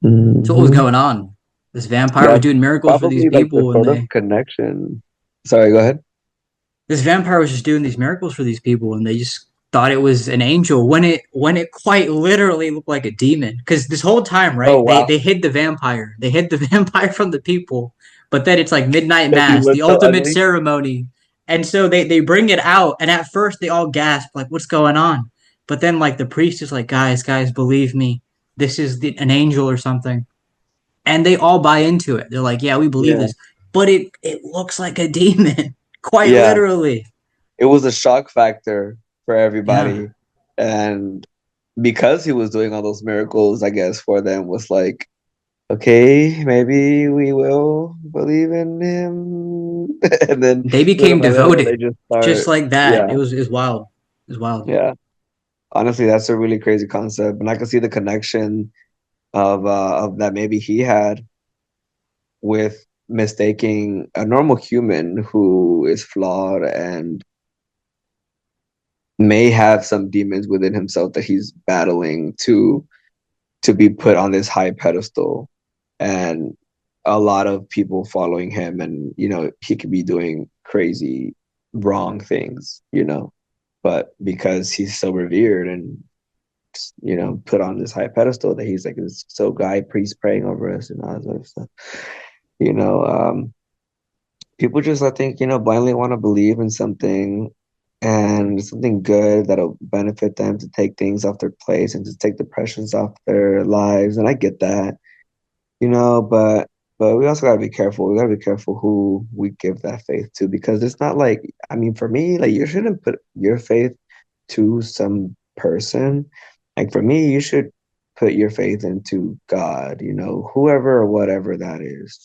B: So what was
A: Hmm.
B: going on? This vampire
A: Yeah,
B: was doing miracles for these
A: probably like the
B: people, and
A: sort of
B: they
A: connection. Sorry, go ahead.
B: this vampire was just doing these miracles for these people, and they just thought it was an angel when it quite literally looked like a demon. Because this whole time,
A: Oh
B: right? They
A: wow,
B: they hid the vampire. They hid the vampire from the people. But then it's like midnight
A: because he
B: mass, the
A: looked so
B: ultimate
A: ugly.
B: ceremony, and so they bring it out, and at first they all gasp like, "What's going on?" But then like the priest is like, "Guys, believe me, this is an angel or something." And they all buy into it. They're like, "Yeah, we believe
A: Yeah,
B: this," but it looks like a demon, quite
A: yeah.
B: literally.
A: It was a shock factor for
B: Yeah,
A: everybody, and because he was doing all those miracles, I guess for them was like, okay, maybe we will believe in him, and then
B: they
A: little
B: became
A: by little they
B: devoted,
A: just
B: just
A: start.
B: like that.
A: Yeah,
B: It was wild. It was wild.
A: yeah. Honestly, that's a really crazy concept, and I can see the connection of that maybe he had with mistaking a normal human who is flawed and may have some demons within himself that he's battling to be put on this high pedestal, and a lot of people following him, and he could be doing crazy wrong things, but because he's so revered and put on this high pedestal, that he's like this so guy priest praying over us and all that sort of stuff. you know um People just, I think, blindly want to believe in something, and something good that'll benefit them, to take things off their plates and to take the pressures off their lives. And I get that, but we also gotta be careful. We gotta be careful who we give that faith to, because it's not like, I mean, for me, like, you shouldn't put your faith to some person. Like for me, you should put your faith into God, whoever or whatever that is,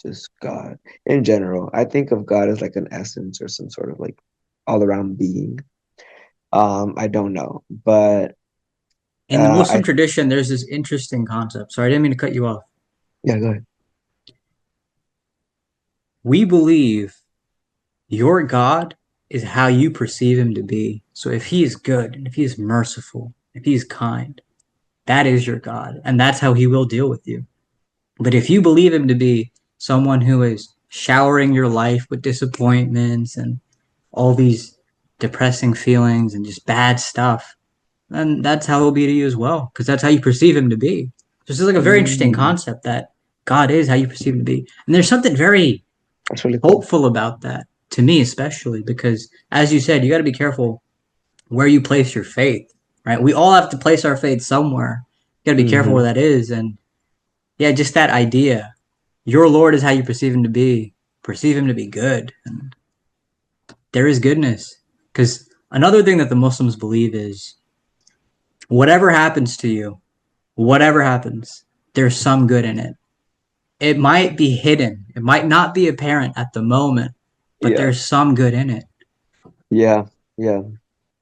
A: just God in general. I think of God as like an essence or some sort of like all around being. I don't know, but
B: In the Muslim
A: I
B: tradition, there's this interesting concept. Sorry, I didn't mean to cut you off.
A: yeah, go ahead.
B: We believe your God is how you perceive him to be. So if he is good, and if he is merciful, if he is kind, that is your God. And that's how he will deal with you. But if you believe him to be someone who is showering your life with disappointments and all these depressing feelings and just bad stuff, then that's how he'll be to you as well, because that's how you perceive him to be. So this is like a very interesting
A: Mm,
B: concept that God is how you perceive him to be. And there's something very
A: that's really cool.
B: hopeful about that, to me especially, because as you said, you got to be careful where you place your faith, right? We all have to place our faith somewhere. You got to be careful where
A: Hmm.
B: that is. And yeah, just that idea. Your Lord is how you perceive him to be. Perceive him to be good. And there is goodness. Because another thing that the Muslims believe is whatever happens to you, whatever happens, there's some good in it. It might be hidden, it might not be apparent at the moment, but
A: Yeah,
B: there's some good in it.
A: yeah, yeah.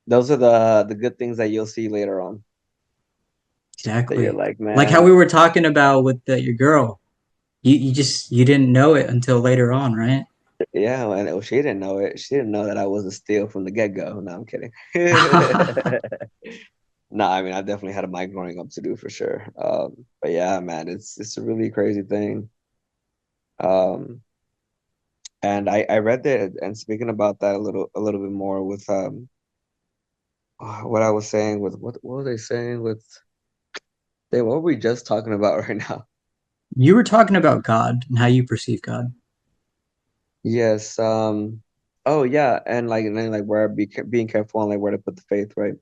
A: Those are the good things that you'll see later on. That you're
B: Exactly.
A: like,
B: Like how we
A: man,
B: were talking about with your girl. You just you didn't know it until later on, right?
A: yeah, and she didn't know it. She didn't know that I was a steal from the get-go. No, I'm kidding. No, I mean I definitely had a mic growing up to do for sure. But yeah, man, it's a really crazy thing. Um, and I read that, and speaking about that a little bit more with what I was saying with what were they saying with what were we just talking about right now?
B: You were talking about God and how you perceive God.
A: Yes. Oh yeah, and then like where being careful on like where to put the faith, right?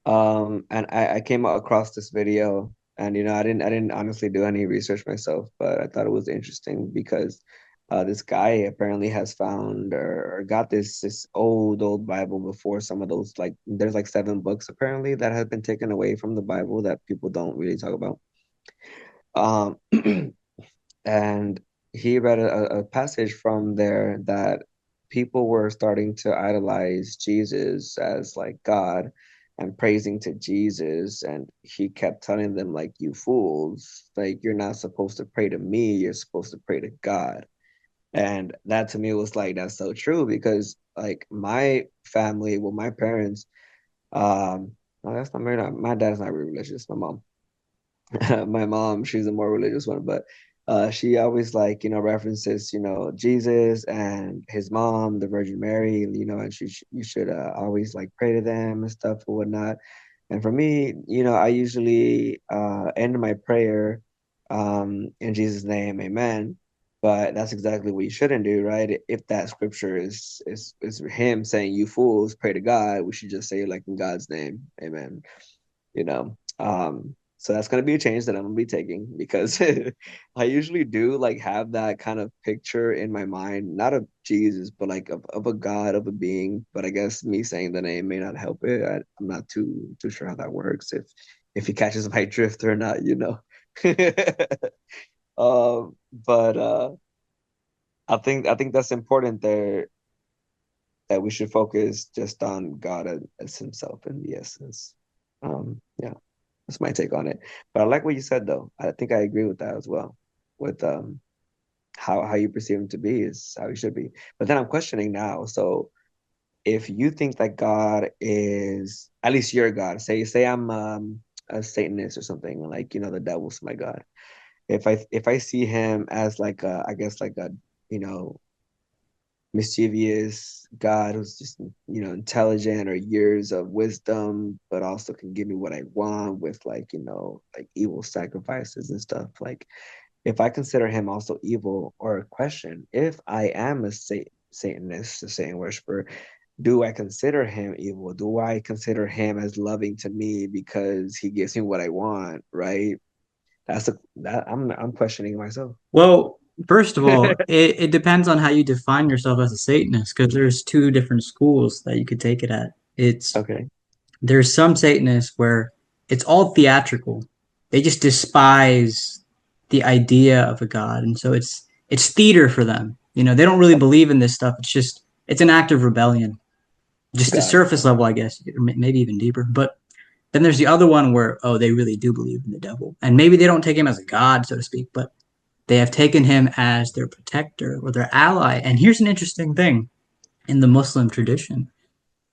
A: And I came across this video, and I didn't honestly do any research myself, but I thought it was interesting because this guy apparently has found or got this old Bible before some of those, like there's like 7 books apparently that have been taken away from the Bible that people don't really talk about. Um, and he read a passage from there that people were starting to idolize Jesus as like God and praising to Jesus, and he kept telling them like, you fools, like you're not supposed to pray to me, you're supposed to pray to God. And that to me was like, that's so true, because like my family, well, my parents, no, that's not my dad's not really religious, my mom. My mom, she's a more religious one, but she always like, references, Jesus and his mom, the Virgin Mary, and you should always like pray to them and stuff or whatnot. And for me, I usually end my prayer in Jesus' name, amen. But that's exactly what you shouldn't do, right? If that scripture is him saying, you fools, pray to God, we should just say like in God's name, amen. So that's gonna be a change that I'm gonna be taking, because I usually do like have that kind of picture in my mind, not of Jesus, but like of a God, of a being. But I guess me saying the name may not help it. I'm not too sure how that works, if he catches my drift or not. But I think that's important there, that we should focus just on God as himself in the essence. Yeah. That's my take on it. But I like what you said though. I think I agree with that as well. With how you perceive him to be is how he should be. But then I'm questioning now. So if you think that God is, at least your God, say I'm a Satanist or something, like the devil's my God. If I see him as like I guess like a you know mischievous God who's just intelligent, or years of wisdom, but also can give me what I want with like like evil sacrifices and stuff. Like if I consider him also evil, or question if I am a Satanist, a Satan worshiper, do I consider him evil? Do I consider him as loving to me because he gives me what I want? Right? That I'm questioning myself.
B: Well, first of all, it depends on how you define yourself as a Satanist, because there's two different schools that you could take it at. It's
A: Okay.
B: there's some Satanists where it's all theatrical. They just despise the idea of a god, and so it's theater for them. They don't really believe in this stuff. It's an act of rebellion, just a
A: Got it.
B: surface level, I guess, or maybe even deeper. But then there's the other one where they really do believe in the devil, and maybe they don't take him as a god, so to speak, but they have taken him as their protector or their ally. And here's an interesting thing in the Muslim tradition: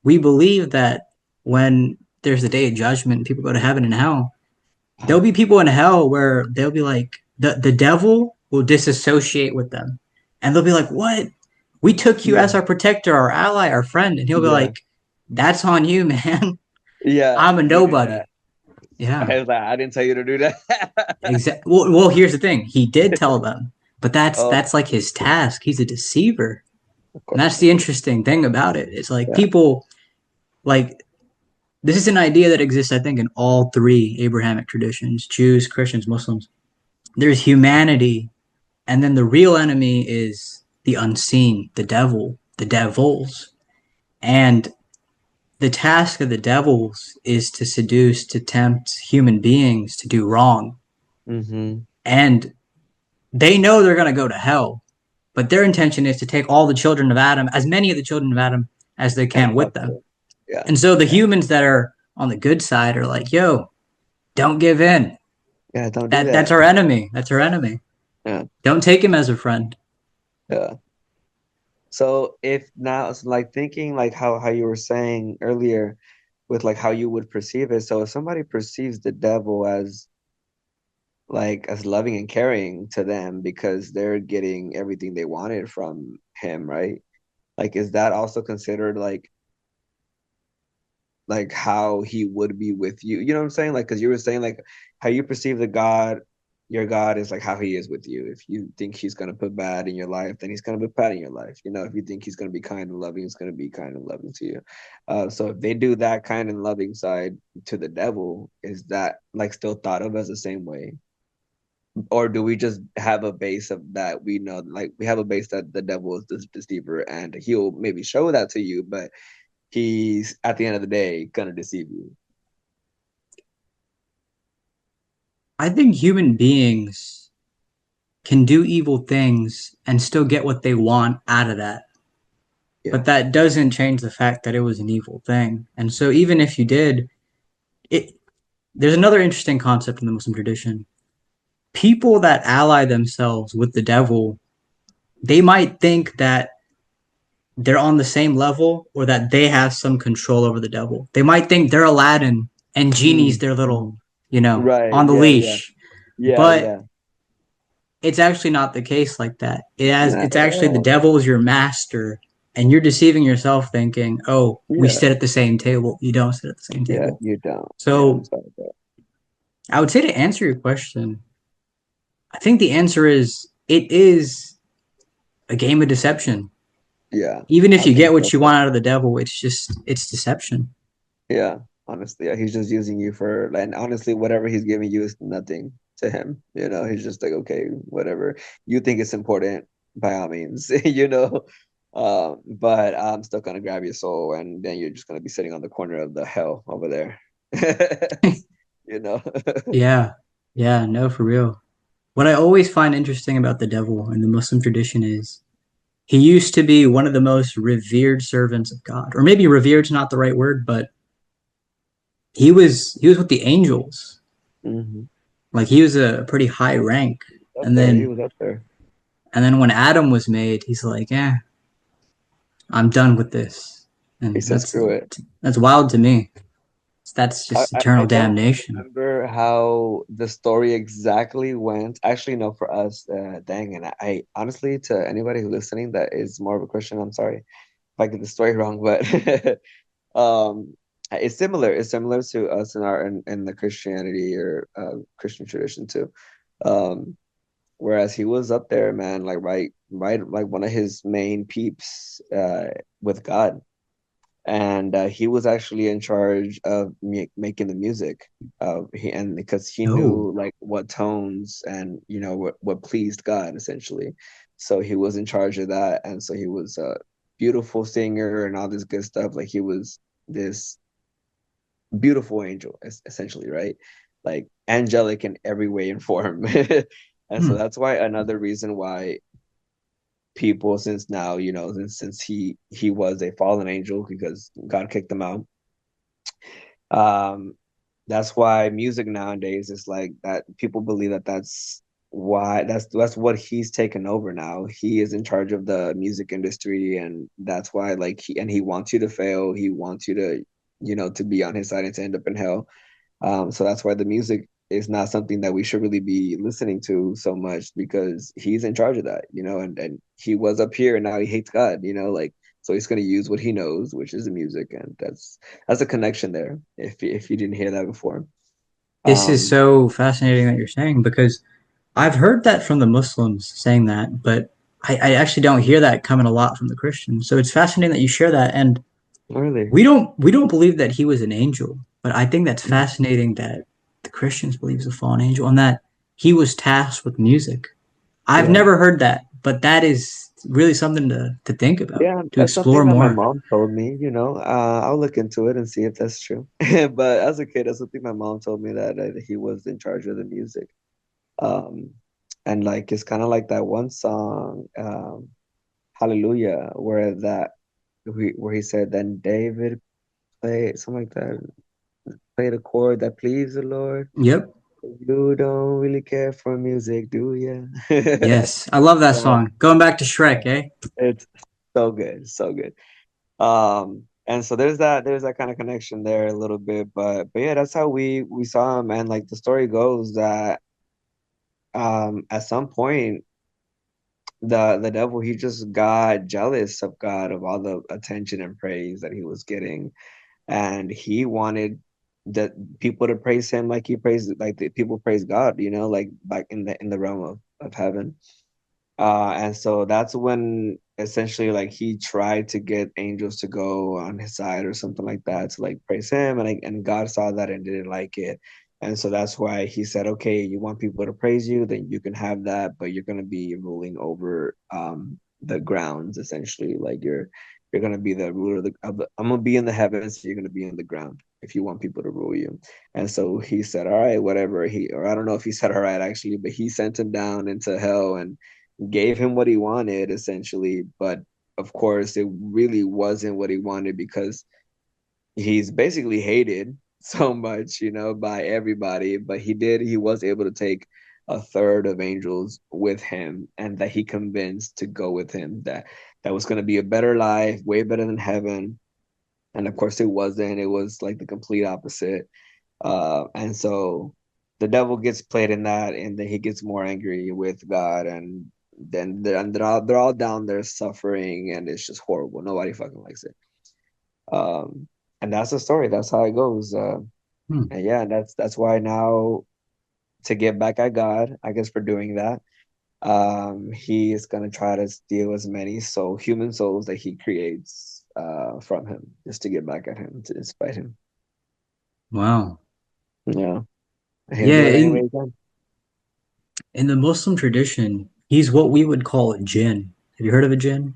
B: we believe that when there's the day of judgment, people go to heaven and hell. There'll be people in hell where they'll be like, the devil will disassociate with them. And they'll be like, what? We took you as
A: Yeah.
B: our protector, our ally, our friend. And he'll be
A: Yeah.
B: like, that's on you, man.
A: Yeah.
B: I'm a
A: Yeah.
B: nobody. Yeah.
A: I was like, I didn't tell you to do that.
B: Well, here's the thing. He did tell them, but
A: Oh,
B: that's like his task. He's a deceiver.
A: of
B: And
A: course,
B: that's
A: of
B: the
A: course.
B: interesting thing about it. It's like
A: Yeah.
B: people like this is an idea that exists, I think, in all three Abrahamic traditions, Jews, Christians, Muslims. There's humanity, and then the real enemy is the unseen, the devil, the devils. And the task of the devils is to seduce, to tempt human beings to do wrong.
A: Mm-hmm.
B: And they know they're going to go to hell, but their intention is to take all the children of Adam, as many of the children of Adam as they
A: And
B: can with them.
A: possible. Yeah.
B: And so the
A: Yeah.
B: humans that are on the good side are like, yo, don't give in.
A: Yeah. Don't do
B: That's
A: that.
B: our enemy. That's our enemy.
A: Yeah.
B: Don't take him as a friend.
A: Yeah. So if now it's like thinking like how you were saying earlier with like how you would perceive it. So if somebody perceives the devil as like as loving and caring to them because they're getting everything they wanted from him, right? Like is that also considered like how he would be with you? You know what I'm saying? Like because you were saying like how you perceive the God, your God is like how he is with you. If you think he's gonna put bad in your life, then he's gonna put bad in your life. You know, if you think he's gonna be kind and loving, he's gonna be kind and loving to you. So if they do that kind and loving side to the devil, is that like still thought of as the same way? Or do we just have a base of that we know like we have a base that the devil is the deceiver and he'll maybe show that to you, but he's at the end of the day gonna deceive you.
B: I think human beings can do evil things and still get what they want out of that.
A: Yeah.
B: But that doesn't change the fact that it was an evil thing. And so even if you did, it there's another interesting concept in the Muslim tradition. People that ally themselves with the devil, they might think that they're on the same level or that they have some control over the devil. They might think they're Aladdin and Genie's
A: Mm,
B: their little,
A: mm. Right.
B: on the
A: Yeah. Yeah.
B: leash.
A: Yeah.
B: But
A: Yeah.
B: it's actually not the case like that.
A: Not
B: It's
A: at
B: actually the
A: all.
B: devil is your master, and you're deceiving yourself thinking, "Oh, we
A: Yeah.
B: sit at the same table." You don't sit at the same
A: Yeah.
B: table.
A: You don't. Yeah. I'm
B: So
A: sorry about that.
B: I would say to answer your question, I think the answer is it is a game of deception.
A: Yeah.
B: Even if
A: I
B: you
A: think
B: get what
A: so
B: you
A: too.
B: want out of the devil, it's deception.
A: Yeah. Honestly, yeah, he's just using you for, and honestly, whatever he's giving you is nothing to him. You know, he's just like, okay, whatever you think is important, by all means, you know. But I'm still gonna grab your soul, and then you're just gonna be sitting on the corner of the hell over there. You know.
B: Yeah, yeah, no, for real. What I always find interesting about the devil in the Muslim tradition is he used to be one of the most revered servants of God, or maybe revered's not the right word, but he was with the angels.
A: Hmm.
B: Like he was a pretty high rank.
A: Up
B: And
A: there, he
B: then
A: was up there.
B: when Adam was made, he's like, "Yeah, I'm done with this."
A: He
B: And
A: said, "Screw it."
B: that's wild to me. That's
A: I,
B: just
A: I
B: eternal
A: I don't
B: damnation.
A: remember how the story exactly went. Actually, no, for us, dang, and I honestly, to anybody who's listening that is more of a Christian, I'm sorry if I get the story wrong, but it's similar. It's similar to us in our in the Christianity or Christian tradition too. Um, whereas he was up there, man, like right, like one of his main peeps with God, and he was actually in charge of making the music. And because he
B: Oh,
A: knew like what tones and you know what pleased God essentially, so he was in charge of that, and so he was a beautiful singer and all this good stuff. Like he was this beautiful angel, essentially, right? Like angelic in every way and form. And so
B: hmm.
A: that's why another reason why people since now, you know, since he was a fallen angel because God kicked him out. Um, that's why music nowadays is like that. People believe that that's what he's taken over now. He is in charge of the music industry, and that's why like he wants you to fail. He wants you to, you know, to be on his side and to end up in hell. So that's why the music is not something that we should really be listening to so much because he's in charge of that, you know, and he was up here and now he hates God, you know, like so he's gonna use what he knows, which is the music, and that's a connection there. If you didn't hear that before.
B: This is
A: Um,
B: so fascinating that you're saying because I've heard that from the Muslims saying that, but I actually don't hear that coming a lot from the Christians. So it's fascinating that you share that. And
A: really.
B: we don't believe that he was an angel, but I think that's
A: Mhm.
B: fascinating that the Christians believe he's a fallen angel and that he was tasked with music. I've
A: Yeah.
B: never heard that, but that is really something to think about,
A: Yeah,
B: to
A: that's something
B: explore
A: that my
B: more.
A: mom told me, you know. I'll look into it and see if that's true. But as a kid, that's something my mom told me that he was in charge of the music. Um, and like it's kind of like that one song, Hallelujah, where he said, then David played something like that, played a chord that pleased the Lord.
B: Yep.
A: You don't really care for music, do you?
B: Yes. I love that
A: So
B: song. Going back to Shrek, eh?
A: it's so good, so good. And so there's that kind of connection there a little bit, but yeah, that's how we saw him. And like the story goes that at some point the devil, he just got jealous of God, of all the attention and praise that he was getting, and he wanted the people to praise him like he praised, like the people praise God, you know, like back in the realm of heaven. And so that's when essentially like he tried to get angels to go on his side or something like that to like praise him, and like, and God saw that and didn't like it. And so that's why he said, okay, you want people to praise you, then you can have that, but you're gonna be ruling over the grounds essentially. Like you're gonna be the ruler of the I'm gonna be in the heavens, you're gonna be in the ground if you want people to rule you. And so he said, all right, whatever. Or I don't know if he said all right actually, but he sent him down into hell and gave him what he wanted essentially. But of course, it really wasn't what he wanted because he's basically hated so much, you know, by everybody. But he was able to take a third of angels with him, and that he convinced to go with him, that was going to be a better life, way better than heaven. And of course, it wasn't. It was like the complete opposite. And so the devil gets played in that, and then he gets more angry with God, and then they're all down there suffering, and it's just horrible. Nobody fucking likes it. Um, and that's the story. That's how it goes.
B: Hmm.
A: And yeah, that's why now, to get back at God, I guess, for doing that, he is gonna try to steal as many human souls that he creates from him, just to get back at him, to spite him.
B: Wow.
A: Yeah, he'll
B: Yeah,
A: do it any way
B: in
A: he can.
B: in the Muslim tradition, he's what we would call a jinn. Have you heard of a jinn?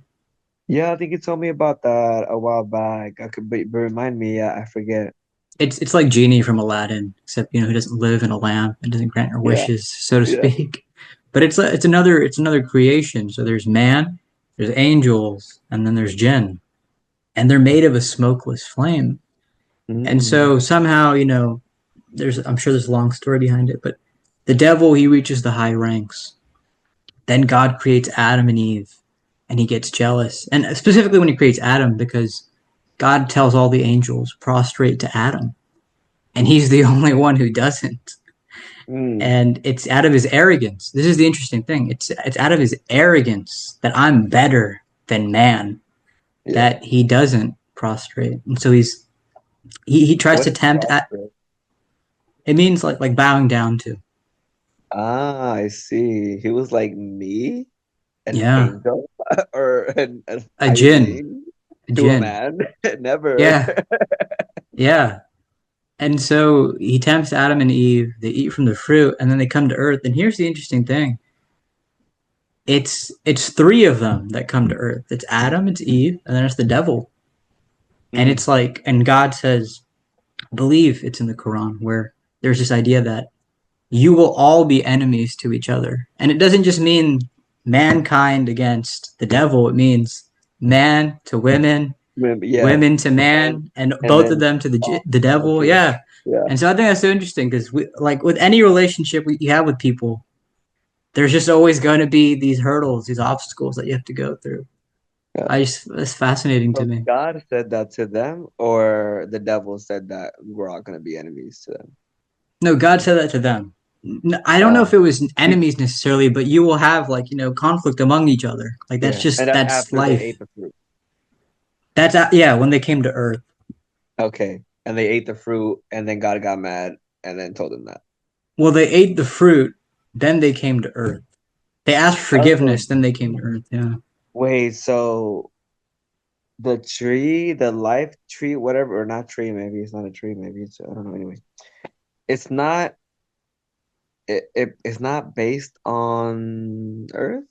A: Yeah, I think you told me about that a while back. I could, but remind me. Yeah, I forget.
B: It's like Genie from Aladdin, except he doesn't live in a lamp and doesn't grant your
A: Yeah,
B: wishes, so to
A: yeah.
B: speak. But it's another creation. So there's man, there's angels, and then there's jinn, and they're made of a smokeless flame. And
A: Mm,
B: so somehow, there's I'm sure there's a long story behind it, but the devil, he reaches the high ranks. Then God creates Adam and Eve, and he gets jealous. And specifically when he creates Adam, because God tells all the angels prostrate to Adam, and he's the only one who doesn't.
A: mm,
B: And it's out of his arrogance. This is the interesting thing. It's out of his arrogance that I'm better than man
A: yeah.
B: that he doesn't prostrate. And so he tries
A: What
B: to
A: is
B: tempt at
A: prosperous?
B: it means like bowing down to.
A: Ah, I see. He was like me, an
B: Yeah.
A: angel, or an
B: A jinn.
A: hireling
B: A
A: to a
B: jinn.
A: man. Never.
B: Yeah. Yeah. And so he tempts Adam and Eve, they eat from the fruit, and then they come to earth. And here's the interesting thing. It's three of them that come to earth. It's Adam, it's Eve, and then it's the devil. And
A: Mm,
B: it's like, and God says, believe it's in the Quran where there's this idea that you will all be enemies to each other. And it doesn't just mean mankind against the devil, it means man to women,
A: yeah,
B: women to
A: man,
B: man, and
A: and
B: both of
A: then
B: them to
A: all
B: the devil.
A: okay,
B: Yeah.
A: yeah,
B: And so I think that's so interesting because like with any relationship you have with people, there's just always going to be these hurdles, these obstacles that you have to go through.
A: yeah.
B: It's fascinating to
A: So
B: me.
A: God said that to them, or the devil said that we're all gonna be enemies to them.
B: No, God said that to them. I don't know if
A: Um,
B: it was
A: be-
B: enemies necessarily, but you will have like conflict among each other. Like that's
A: yeah, and
B: just
A: that's
B: that's
A: after they
B: life.
A: ate the fruit.
B: That's yeah. When they came to Earth,
A: Okay, and they ate the fruit, and then God got mad, and then told him that.
B: Well, they ate the fruit, then they came to Earth. They asked for
A: Oh,
B: forgiveness, then they came to Earth. Yeah.
A: wait, so the tree, the life tree, whatever, or not tree, maybe it's not a tree, maybe it's, I don't know, anyway. It's not, it's not based on Earth,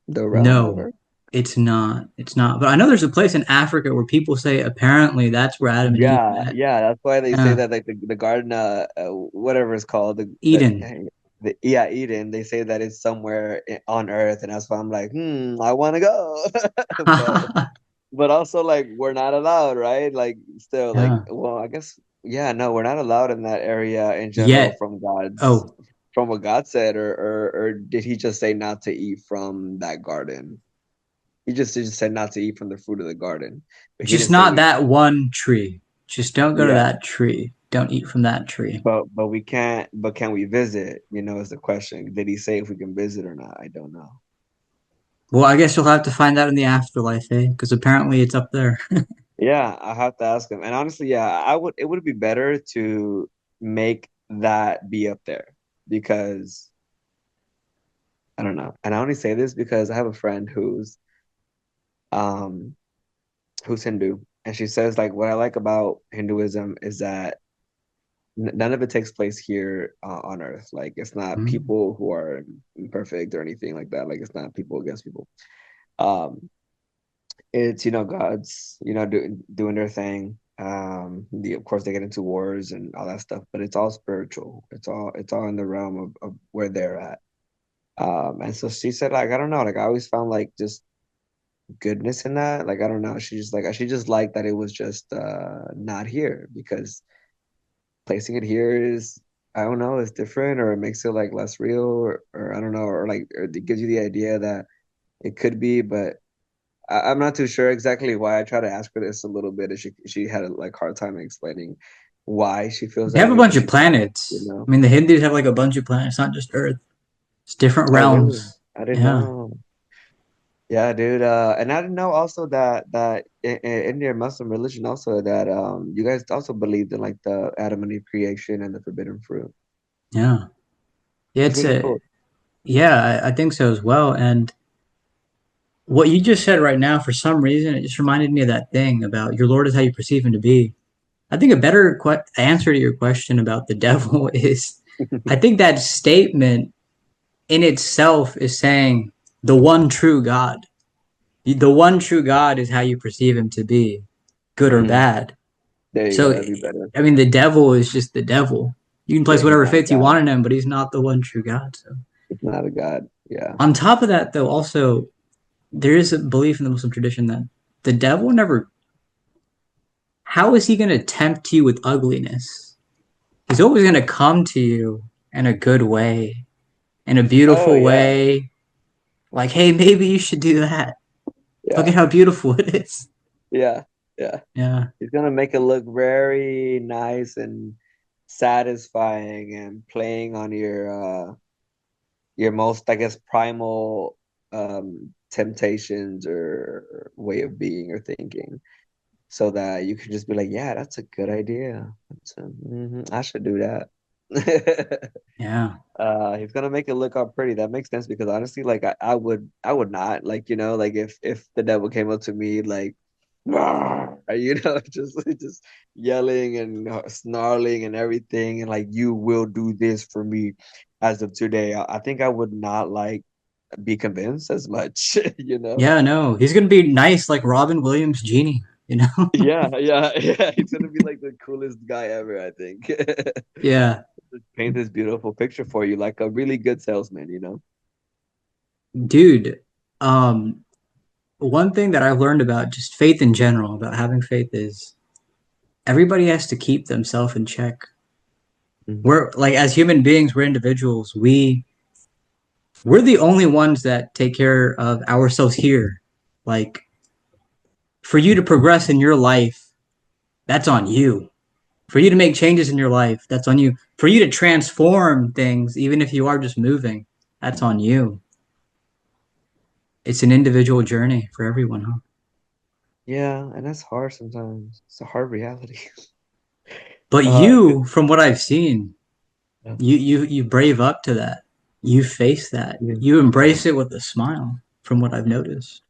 A: the realm of
B: No,
A: Earth.
B: it's not. It's not. But I know there's a place in Africa where people say apparently that's where Adam and Eve
A: Yeah,
B: met.
A: yeah, that's why they say
B: Yeah.
A: that like the garden, whatever it's called,
B: Eden.
A: yeah, Eden. They say that it's somewhere on Earth, and that's why I'm like, I want to go, but also like we're not allowed, right? Like still, like,
B: Yeah.
A: well, I guess, yeah, no, we're not allowed in that area in general
B: Yet.
A: from God's,
B: Oh,
A: from what God said, or did He just say not to eat from that garden? He just said not to eat from the fruit of the garden, but He
B: just
A: didn't say
B: not
A: we.
B: that one tree. Just don't go to
A: Yeah,
B: that tree. Don't eat from that tree.
A: but we can't. But can we visit? Is the question. Did He say if we can visit or not? I don't know.
B: Well, I guess you'll have to find out in the afterlife, eh? Because apparently it's up there.
A: Yeah, I have to ask him. And honestly, yeah, I would. It would be better to make that be up there because I don't know. And I only say this because I have a friend um who's Hindu, and she says like what I like about Hinduism is that none of it takes place here on Earth. Like it's not
B: Mm.
A: people who are imperfect or anything like that. Like it's not people against people. Um, it's God's doing their thing. Of course they get into wars and all that stuff, but it's all spiritual. It's all in the realm of where they're at. And so she said, like, I don't know, like I always found like just goodness in that. Like I don't know, she just liked that it was just not here because placing it here is, I don't know, it's different, or it makes it like less real, or I don't know, or like, or it gives you the idea that it could be, but I'm not too sure exactly why. I tried to ask her this a little bit, and she had a like hard time explaining why she feels
B: They
A: that
B: have a
A: way, but
B: bunch of
A: she said,
B: planets. I mean, the Hindus have like a bunch of planets, not just Earth. It's different
A: oh really?
B: realms.
A: I didn't
B: Yeah.
A: know. Yeah, dude. And I didn't know also that in Indian Muslim religion also that you guys also believed in like the Adam and Eve creation and the forbidden fruit.
B: Yeah. Yeah,
A: That's
B: it's
A: really
B: a
A: cool.
B: yeah, I think so as well. And what you just said right now, for some reason, it just reminded me of that thing about your Lord is how you perceive him to be. I think a better answer to your question about the devil is I think that statement in itself is saying the one true God. The one true God is how you perceive him to be, good or
A: Hmm.
B: bad.
A: There you go.
B: So,
A: That'd be better.
B: I mean, the devil is just the devil. You can
A: Yeah,
B: place
A: he's
B: whatever
A: not a
B: faith you
A: god.
B: want in him, but he's not the one true God. So,
A: He's not a god. Yeah.
B: on top of that, though, also there is a belief in the Muslim tradition that the devil never. How is he going to tempt you with ugliness? He's always going to come to you in a good way, in a
A: Oh
B: beautiful
A: yeah.
B: way. Like, hey, maybe you should do that. Look
A: Yeah.
B: at how beautiful it is.
A: Yeah. Yeah.
B: Yeah.
A: He's gonna make it look very nice and satisfying and playing on your most, I guess, primal temptations or way of being or thinking, so that you can just be like, yeah, that's a good idea. I should do that.
B: Yeah.
A: He's gonna make it look all pretty. That makes sense because honestly, like I would not like, like if the devil came up to me like, just yelling and snarling and everything, and like you will do this for me as of today. I think I would not like be convinced as much, you know?
B: Yeah, no. He's going to be nice like Robin Williams' genie, you know?
A: Yeah, yeah, yeah. He's gonna be like the coolest guy ever, I think.
B: Yeah.
A: Just paint this beautiful picture for you, like a really good salesman.
B: Dude, um, one thing that I've learned about just faith in general, about having faith is everybody has to keep themselves in check.
A: Mhm.
B: We're like as human beings, we're individuals. We're the only ones that take care of ourselves here. Like for you to progress in your life, that's on you. For you to make changes in your life, that's on you. For you to transform things, even if you are just moving, that's on you. It's an individual journey for everyone, huh?
A: Yeah, and that's hard sometimes. It's a hard reality.
B: But
A: Good.
B: you, from what I've seen,
A: Yeah.
B: you brave up to that. You face that.
A: Yeah.
B: You embrace it with a smile, from what I've noticed.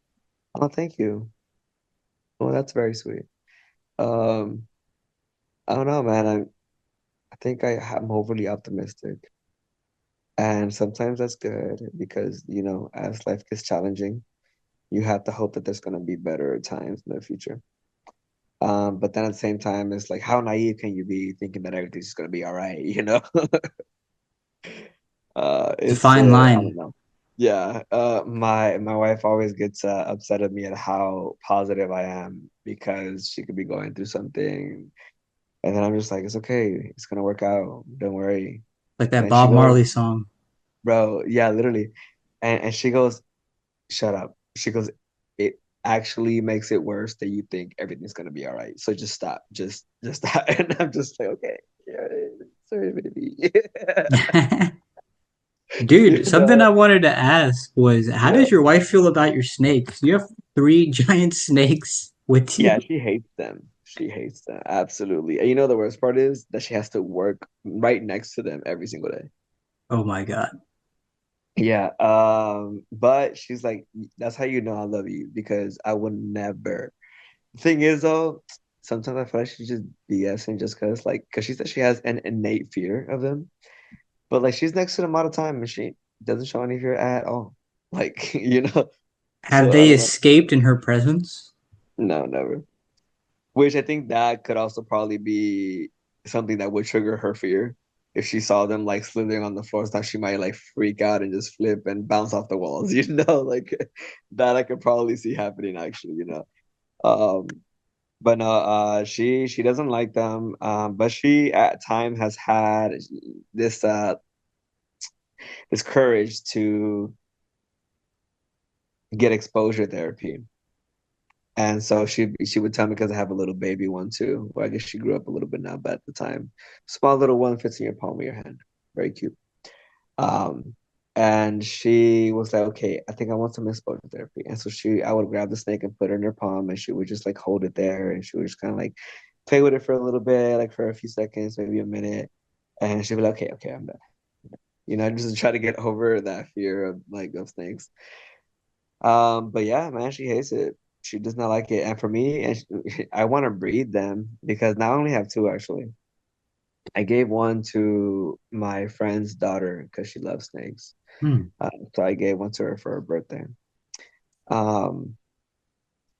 A: Oh, thank you. Well, that's very sweet. Um, I don't know, man. I think I'm overly optimistic. And sometimes that's good because, as life gets challenging, you have to hope that there's going to be better times in the future. But then at the same time, it's like, how naive can you be thinking that everything's just going to be all right, you know?
B: It's a
A: It's
B: fine
A: I don't
B: line.
A: know. Yeah, my wife always gets upset at me at how positive I am because she could be going through something, and then I'm just like, it's okay, it's gonna work out, don't worry.
B: Like that
A: And she
B: Bob
A: goes,
B: Marley song.
A: bro, yeah, literally. And she goes, shut up. She goes, it actually makes it worse that you think everything's gonna be all right. So just stop. Just stop. And I'm just like, okay, yeah, sorry, baby. You
B: Dude, something
A: know,
B: I wanted to ask was how
A: yeah.
B: does your wife feel about your snakes? You have three giant snakes with you.
A: Yeah, she hates them. She hates them. Absolutely. And you know the worst part is that she has to work right next to them every single day.
B: Oh my God.
A: Yeah. But she's like, that's how you know I love you because I would never. Thing is though, sometimes I feel like she's just BSing just because she says she has an innate fear of them. But like she's next to them all the time and she doesn't show any fear at all. Like,
B: Have
A: so I
B: they
A: don't know.
B: escaped in her presence?
A: No, never. Which I think that could also probably be something that would trigger her fear. If she saw them like slithering on the floor, so she might like freak out and just flip and bounce off the walls, like that I could probably see happening actually. Um, but no, she doesn't like them. But she at time has had this this courage to get exposure therapy. And so she would tell me because I have a little baby one too. Well, I guess she grew up a little bit now, but at the time, small little one fits in your palm of your hand. Very cute. Um, and she was like, okay, I think I want some exposure therapy. And so I would grab the snake and put it in her palm, and she would just like hold it there, and she would just kind of like play with it for a little bit, like for a few seconds, maybe a minute, and she'd be like, okay, okay, I'm done. Just to try to get over that fear of snakes. But yeah, man, she hates it. She does not like it. And for me, I want to breed them because now I only have two actually. I gave one to my friend's daughter because she loves snakes.
B: Hmm.
A: So I gave one to her for her birthday. Um,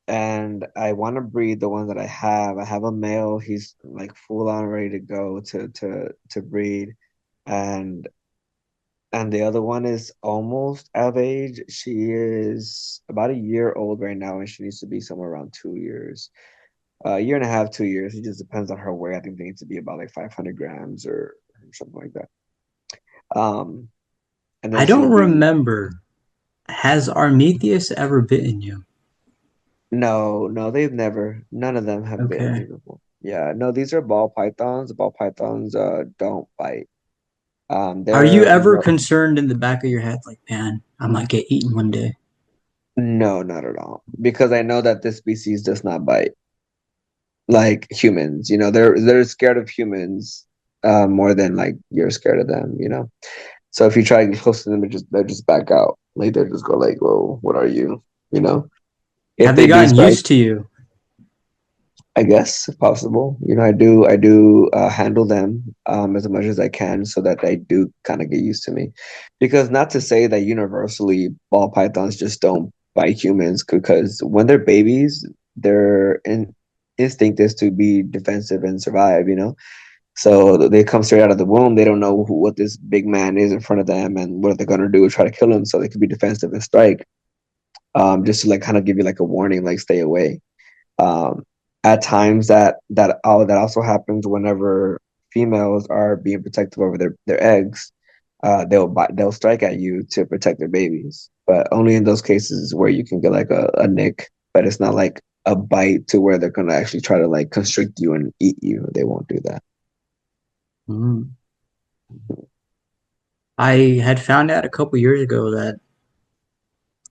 A: and I want to breed the ones that I have. I have a male. He's like full on ready to go to breed, and the other one is almost of age. She is about a year old right now, and she needs to be somewhere around 2 years. A year and a half, 2 years. It just depends on her weight. I think they need to be about like 500 grams or something like that. Um, and then
B: I
A: she'll
B: don't
A: be
B: remember. Has Armethius ever bitten you?
A: no, no, they've never. None of them have bitten me
B: Okay.
A: before. Yeah, no, these are ball pythons. Ball pythons don't bite.
B: Are you
A: They're
B: ever
A: more
B: concerned in the back of your head, like, man, I might get eaten one day?
A: no, not at all. Because I know that this species does not bite like humans. They're scared of humans more than like you're scared of them. So if you try to get close to them, they just back out. Like they just go like, "Whoa, what are you?" You know. If
B: Have they
A: they do
B: gotten
A: strike,
B: used to you?
A: I guess if possible. I do handle them as much as I can so that they do kind of get used to me. Because not to say that universally ball pythons just don't bite humans, because when they're babies, instinct is to be defensive and survive. So they come straight out of the womb. They don't know what this big man is in front of them and what they're gonna do, try to kill him. So they could be defensive and strike. Just to like kind of give you like a warning, like stay away. Um, at times that also happens whenever females are being protective over their eggs. They'll strike at you to protect their babies, but only in those cases where you can get like a nick. But it's not like a bite to where they're gonna actually try to like constrict you and eat you. They won't do that.
B: Mm. I had found out a couple years ago that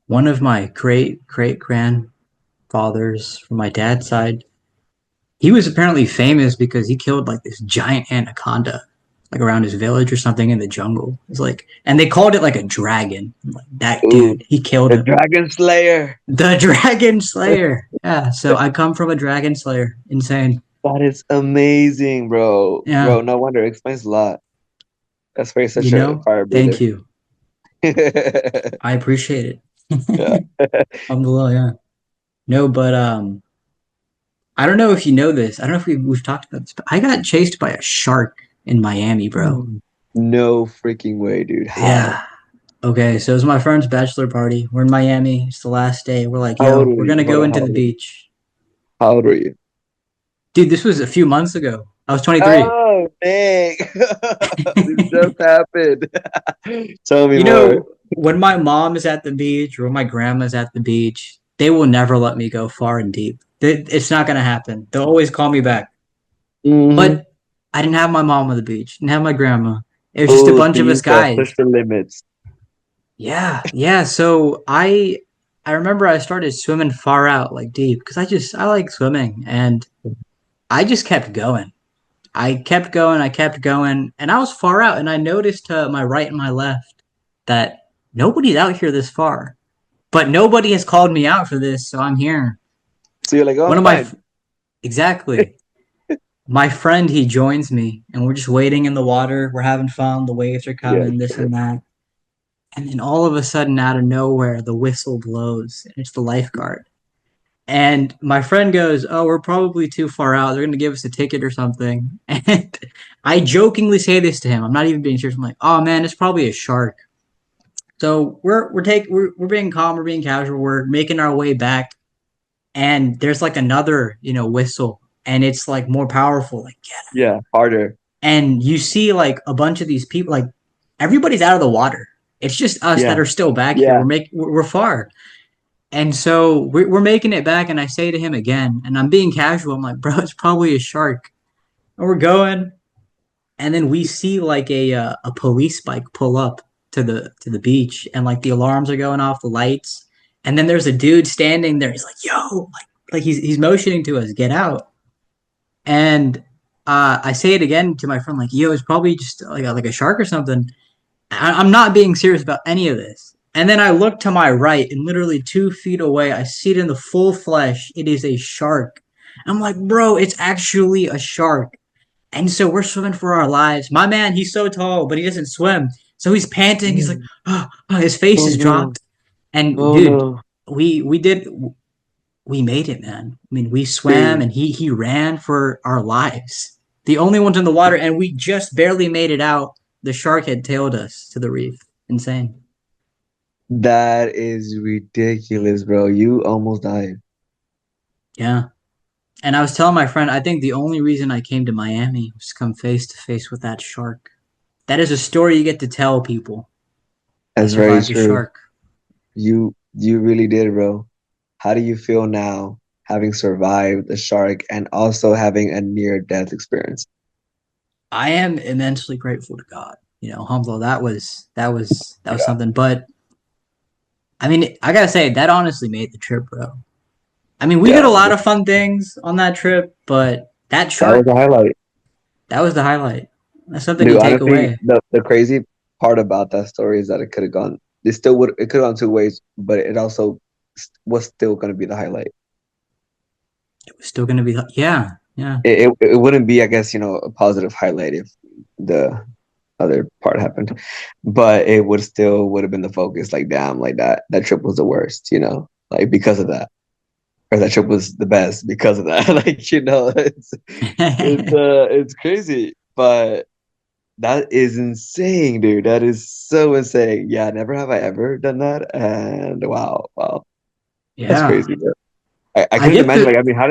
B: one of my great grandfathers from my dad's side He was apparently famous because he killed like this giant anaconda, like around his village or something in the jungle. It's like, and they called it like a dragon. Like that
A: Ooh,
B: dude, he killed
A: the
B: him.
A: Dragon Slayer.
B: The Dragon Slayer. Yeah, so I come from a Dragon Slayer. Insane.
A: That is amazing, bro.
B: Yeah,
A: Bro, no wonder. It explains a lot. That's why he's
B: you
A: such a
B: know.
A: fire
B: Thank
A: breather.
B: you. I appreciate it.
A: Yeah.
B: Alhamdulillah, yeah. No, but I don't know if you know this. I don't know if we've talked about this, but I got chased by a shark in Miami, bro.
A: No freaking way, dude. How?
B: Yeah. Okay, so it was my friend's bachelor party. We're in Miami. It's the last day. We're like,
A: How old
B: yo,
A: were
B: we're
A: you?
B: gonna
A: Hold
B: go
A: on,
B: into
A: how
B: the
A: old were you?
B: beach.
A: How old were you?
B: Dude, this was a few months ago. I was 23.
A: Oh, dang. This just happened. Tell me
B: You
A: more.
B: know, when my mom is at the beach or when my grandma's at the beach, they will never let me go far and deep. It's not gonna happen. They'll always call me back.
A: Hmm.
B: But I didn't have my mom on the beach. Didn't have my grandma. It was just a
A: Oh, so
B: bunch of
A: you
B: us
A: said push
B: guys.
A: the limits.
B: Yeah, yeah. So I remember I started swimming far out, like deep, because I like swimming, and I just kept going. I kept going, I kept going, and I was far out, and I noticed to my right and my left that nobody's out here this far. But nobody has called me out for this, so I'm here.
A: So you're like, oh,
B: One
A: I'm
B: of my
A: fine.
B: exactly. My friend, he joins me, and we're just waiting in the water. We're having fun. The waves are
A: Yeah,
B: coming, this
A: sure.
B: and that. And then all of a sudden, out of nowhere, the whistle blows, and it's the lifeguard. And my friend goes, "Oh, we're probably too far out. They're gonna give us a ticket or something." And I jokingly say this to him. I'm not even being serious. I'm like, "Oh man, it's probably a shark." So we're being calm. We're being casual. We're making our way back, and there's like another whistle, and it's like more powerful. Like yeah,
A: Yeah, harder.
B: and you see like a bunch of these people. Like everybody's out of the water. It's just us that
A: Yeah,
B: are still back here.
A: yeah.
B: We're far. And so we're making it back, and I say to him again, and I'm being casual. I'm like, bro, it's probably a shark. And we're going, and then we see like a police bike pull up to the beach, and like the alarms are going off, the lights, and then there's a dude standing there. He's like, yo, like he's motioning to us, get out. And I say it again to my friend, like, yo, it's probably just like a shark or something. I'm not being serious about any of this. And then I look to my right, and literally 2 feet away, I see it in the full flesh. It is a shark. I'm like, bro, it's actually a shark. And so we're swimming for our lives. My man, he's so tall, but he doesn't swim. So he's panting. He's like,
A: Mm.
B: oh, oh, his face
A: Oh
B: is
A: no.
B: dropped. And
A: Oh
B: dude,
A: no.
B: we did we made it, man. I mean, we swam
A: Dude,
B: and he ran for our lives. The only ones in the water, and we just barely made it out. The shark had tailed us to the reef. Insane.
A: that is ridiculous, bro. You almost died.
B: Yeah. And I was telling my friend, I think the only reason I came to Miami was to come face to face with that shark. That is a story you get to tell people. I
A: That's very
B: survived a
A: true.
B: shark.
A: You really did, bro. How do you feel now having survived the shark and also having a near death experience?
B: I am immensely grateful to God. Alhamdulillah, that was
A: Yeah.
B: something. But I mean, I gotta say that honestly made the trip, bro. I mean, we did a
A: Yeah.
B: lot of fun things on that trip, but that
A: That was
B: shark,
A: a highlight.
B: that was the highlight. That's something you
A: Dude,
B: take
A: honestly,
B: away.
A: the crazy part about that story is that it could have gone it could have gone two ways, but it also was still gonna be the highlight.
B: It was still gonna be, yeah, yeah.
A: It wouldn't be, I guess, a positive highlight if the other part happened. But it would have been the focus, like damn, like that trip was the worst, like because of that. Or that trip was the best because of that. Like, it's crazy. But that is insane, dude. That is so insane. Yeah, never have I ever done that. And wow, wow. That's
B: Yeah,
A: crazy, bro. I
B: I
A: couldn't
B: get
A: imagine, like,
B: the
A: I mean, how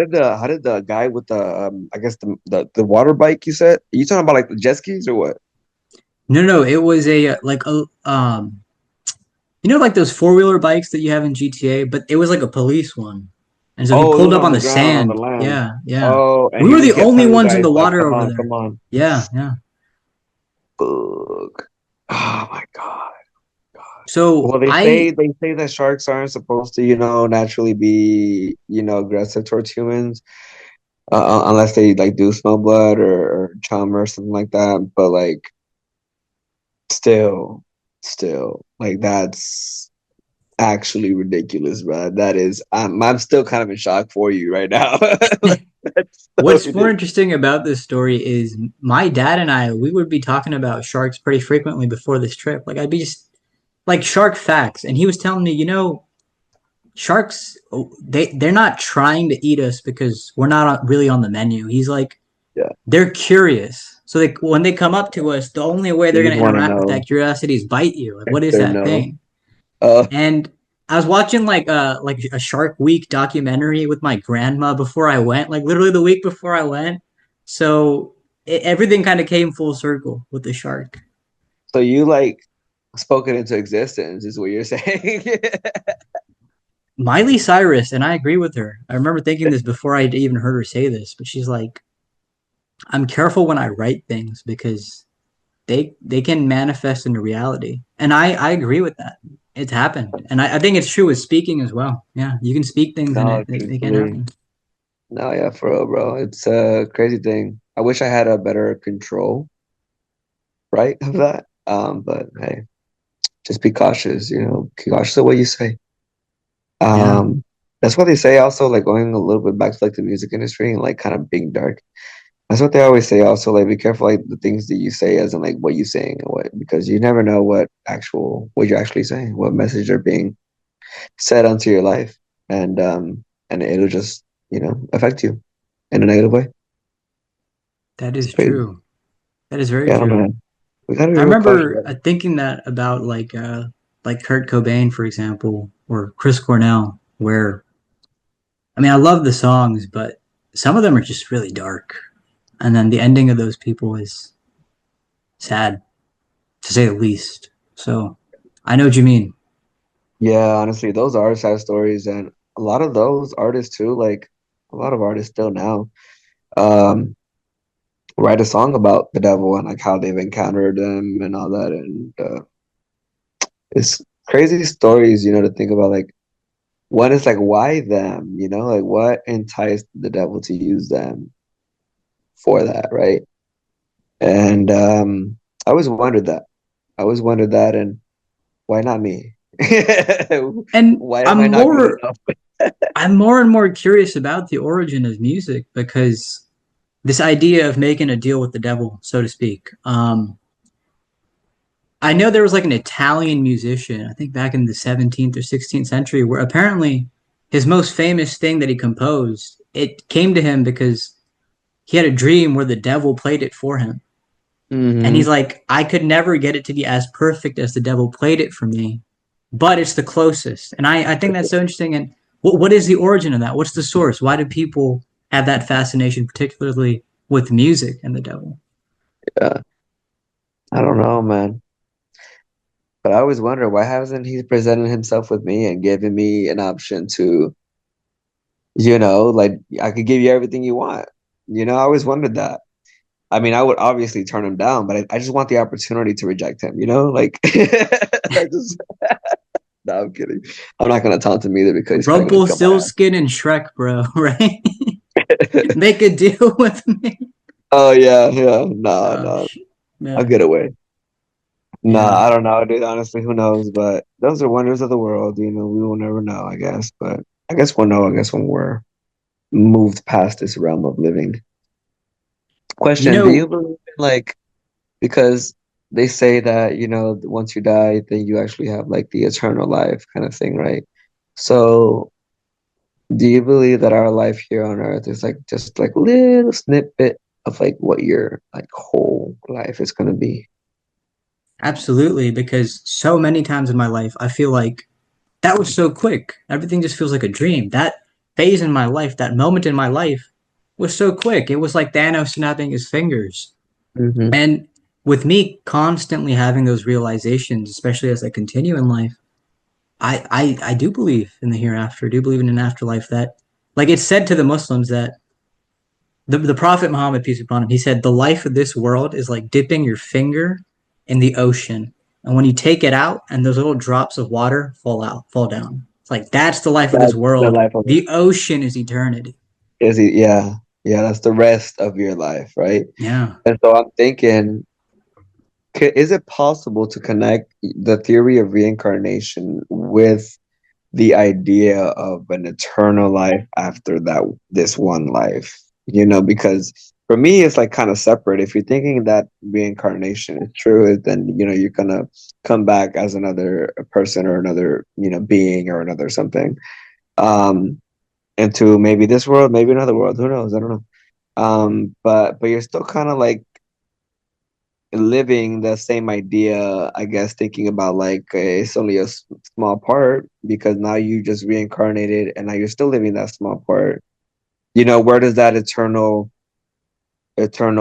A: did the guy with the I guess the water bike you said? Are you talking about like the jet skis or what?
B: no, no. It was a like a like those four-wheeler bikes that you have in GTA, but it was like a police one. And so he
A: Oh, it
B: pulled
A: was
B: up
A: on
B: on
A: the
B: the
A: ground on the
B: sand.
A: land.
B: Yeah, yeah.
A: Oh, and
B: We
A: he
B: were
A: just
B: the
A: kept
B: only
A: telling you
B: ones in
A: guys
B: the
A: like,
B: water
A: come
B: over
A: on, come
B: there.
A: on.
B: Yeah, yeah.
A: Fuck. Oh my God.
B: So
A: Well, they say
B: I
A: they say that sharks aren't supposed to, naturally be, aggressive towards humans. unless they like do smell blood or chum or something like that. But like still, still like that's actually ridiculous, bro. That is, I'm still kind of in shock for you right now. Like, that's so
B: What's more
A: ridiculous.
B: interesting about this story is my dad and I, we would be talking about sharks pretty frequently before this trip. Like I'd be just like shark facts, and he was telling me, sharks they're not trying to eat us because we're not really on the menu. He's like,
A: Yeah,
B: they're curious. So when they come up to us, the only way
A: they
B: they're going
A: just
B: to
A: want to
B: interact with
A: know
B: that curiosity is bite you. Like,
A: if
B: what is
A: they
B: that
A: know.
B: thing?
A: Uh,
B: And I was watching like a Shark Week documentary with my grandma before I went, like literally the week before I went. So everything kind of came full circle with the shark.
A: so you like spoke it into existence, is what you're saying.
B: Miley Cyrus, and I agree with her. I remember thinking this before I even heard her say this, but she's like, I'm careful when I write things because they can manifest into reality. And I agree with that. It's happened. And I think it's true with speaking as well. Yeah. You can speak things and
A: No,
B: it can
A: truthfully.
B: happen.
A: No, yeah, for real, bro. It's a crazy thing. I wish I had a better control, right, of that. But hey, just be cautious, be cautious of what you say.
B: Yeah.
A: Um, that's what they say also, like going a little bit back to like the music industry and like kind of being dark. That's what they always say also, like be careful like the things that you say as in like what you saying and what because you never know what you're actually saying, what message are being said onto your life. And it'll just, affect you in a negative way.
B: That
A: It's
B: is
A: crazy.
B: true. That is very
A: Yeah, I don't
B: true.
A: know. We gotta be
B: I
A: real cautious.
B: remember thinking that about like Kurt Cobain, for example, or Chris Cornell, where I mean I love the songs, but some of them are just really dark. And then the ending of those people is sad, to say the least. So I know what you mean.
A: Yeah, honestly, those are sad stories, and a lot of those artists too, like a lot of artists still now, um, write a song about the devil and like how they've encountered them and all that, and it's crazy stories, to think about. Like one is like why them, like what enticed the devil to use them for that, right? And I always wondered that. I always wondered that, and why not me?
B: And
A: Why am I not good enough?
B: I'm more and more curious about the origin of music because this idea of making a deal with the devil, so to speak. I know there was like an Italian musician, I think back in the 17th or 16th century, where apparently his most famous thing that he composed, it came to him because he had a dream where the devil played it for him. And he's
A: Hmm.
B: like, I could never get it to be as perfect as the devil played it for me, but it's the closest. And I think that's so interesting. And what is the origin of that? What's the source? Why do people have that fascination, particularly with music and the devil?
A: Yeah, I don't know, man. But I always wonder why hasn't he presented himself with me and given me an option to, like I could give you everything you want. I always wondered that. I mean, I would obviously turn him down, but I just want the opportunity to reject him, like I just no, I'm kidding. I'm not gonna taunt him either because he's probably gonna kill my ass.
B: Rumpelstiltskin and Shrek, bro, right? Make a deal with me.
A: Oh yeah, yeah. No, no. I'll
B: Yeah,
A: get away. Nah,
B: yeah.
A: I don't know, dude. Honestly, who knows? But those are wonders of the world, we will never know, I guess. But I guess we'll know, I guess, when we're moved past this realm of living.
B: You
A: Question, do you
B: know,
A: believe in like because they say that, once you die, then you actually have like the eternal life kind of thing, right? So do you believe that our life here on earth is like just like little snippet of like what your like whole life is gonna be?
B: absolutely, because so many times in my life, I feel like that was so quick. Everything just feels like a dream. That phase in my life, that moment in my life was so quick. It was like Thanos snapping his fingers.
A: Hmm.
B: And with me constantly having those realizations, especially as I continue in life, I do believe in the hereafter. I do believe in an afterlife that, like it's said to the Muslims that the Prophet Muhammad, peace be upon him, he said, the life of this world is like dipping your finger in the ocean. And when you take it out and those little drops of water fall down. It's like, that's the life of this
A: That's the
B: world.
A: life of it.
B: The ocean is eternity.
A: Is he? Yeah. Yeah, that's the rest of your life, right?
B: Yeah.
A: And so I'm thinking, is it possible to connect the theory of reincarnation with the idea of an eternal life after that this one life? Because for me it's like kind of separate. If you're thinking that reincarnation is true, then you're gonna come back as another person or another being or another something, um into maybe this world, maybe another world, who knows, I don't know. But you're still kind of like living the same idea, I guess, thinking about like it's only a small part because now you just reincarnated and now you're still living that small part. Where does that eternal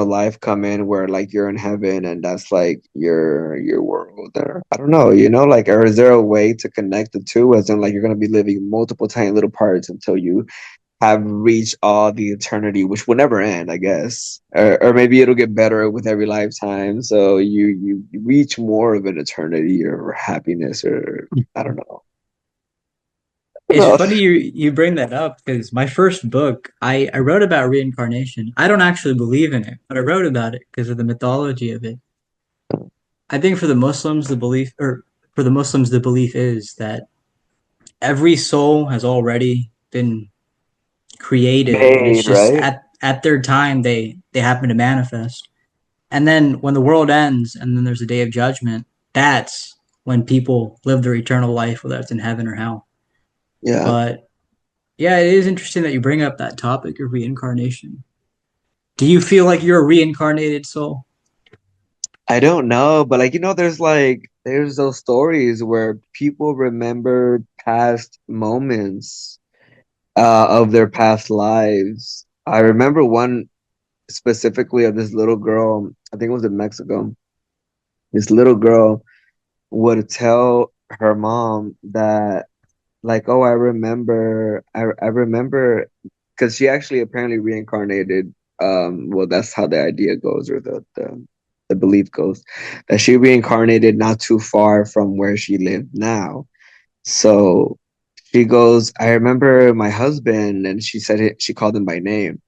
A: life come in where like you're in heaven and that's like your world there? I don't know, like, or is there a way to connect the two as in like you're gonna be living multiple tiny little parts until you have reached all the eternity, which will never end, I guess. Or maybe it'll get better with every lifetime. So you reach more of an eternity or happiness, or I don't know. Who
B: It's funny
A: knows?
B: you bring that up because my first book, I wrote about reincarnation. I don't actually believe in it, but I wrote about it because of the mythology of it. I think for the Muslims, the belief is that every soul has already been created, and it's
A: Made,
B: just
A: right?
B: at their time they happen to manifest. And then when the world ends, and then there's a day of judgment, that's when people live their eternal life, whether it's in heaven or hell.
A: Yeah.
B: But yeah, it is interesting that you bring up that topic of reincarnation. Do you feel like you're a reincarnated soul?
A: I don't know, but like there's those stories where people remember past moments of their past lives. I remember one specifically of this little girl, I think it was in Mexico. This little girl would tell her mom that like, oh, I remember because she actually apparently reincarnated. Well, that's how the idea goes, or the belief goes, that she reincarnated not too far from where she lived now. So she goes, I remember my husband, and she said she called him by name.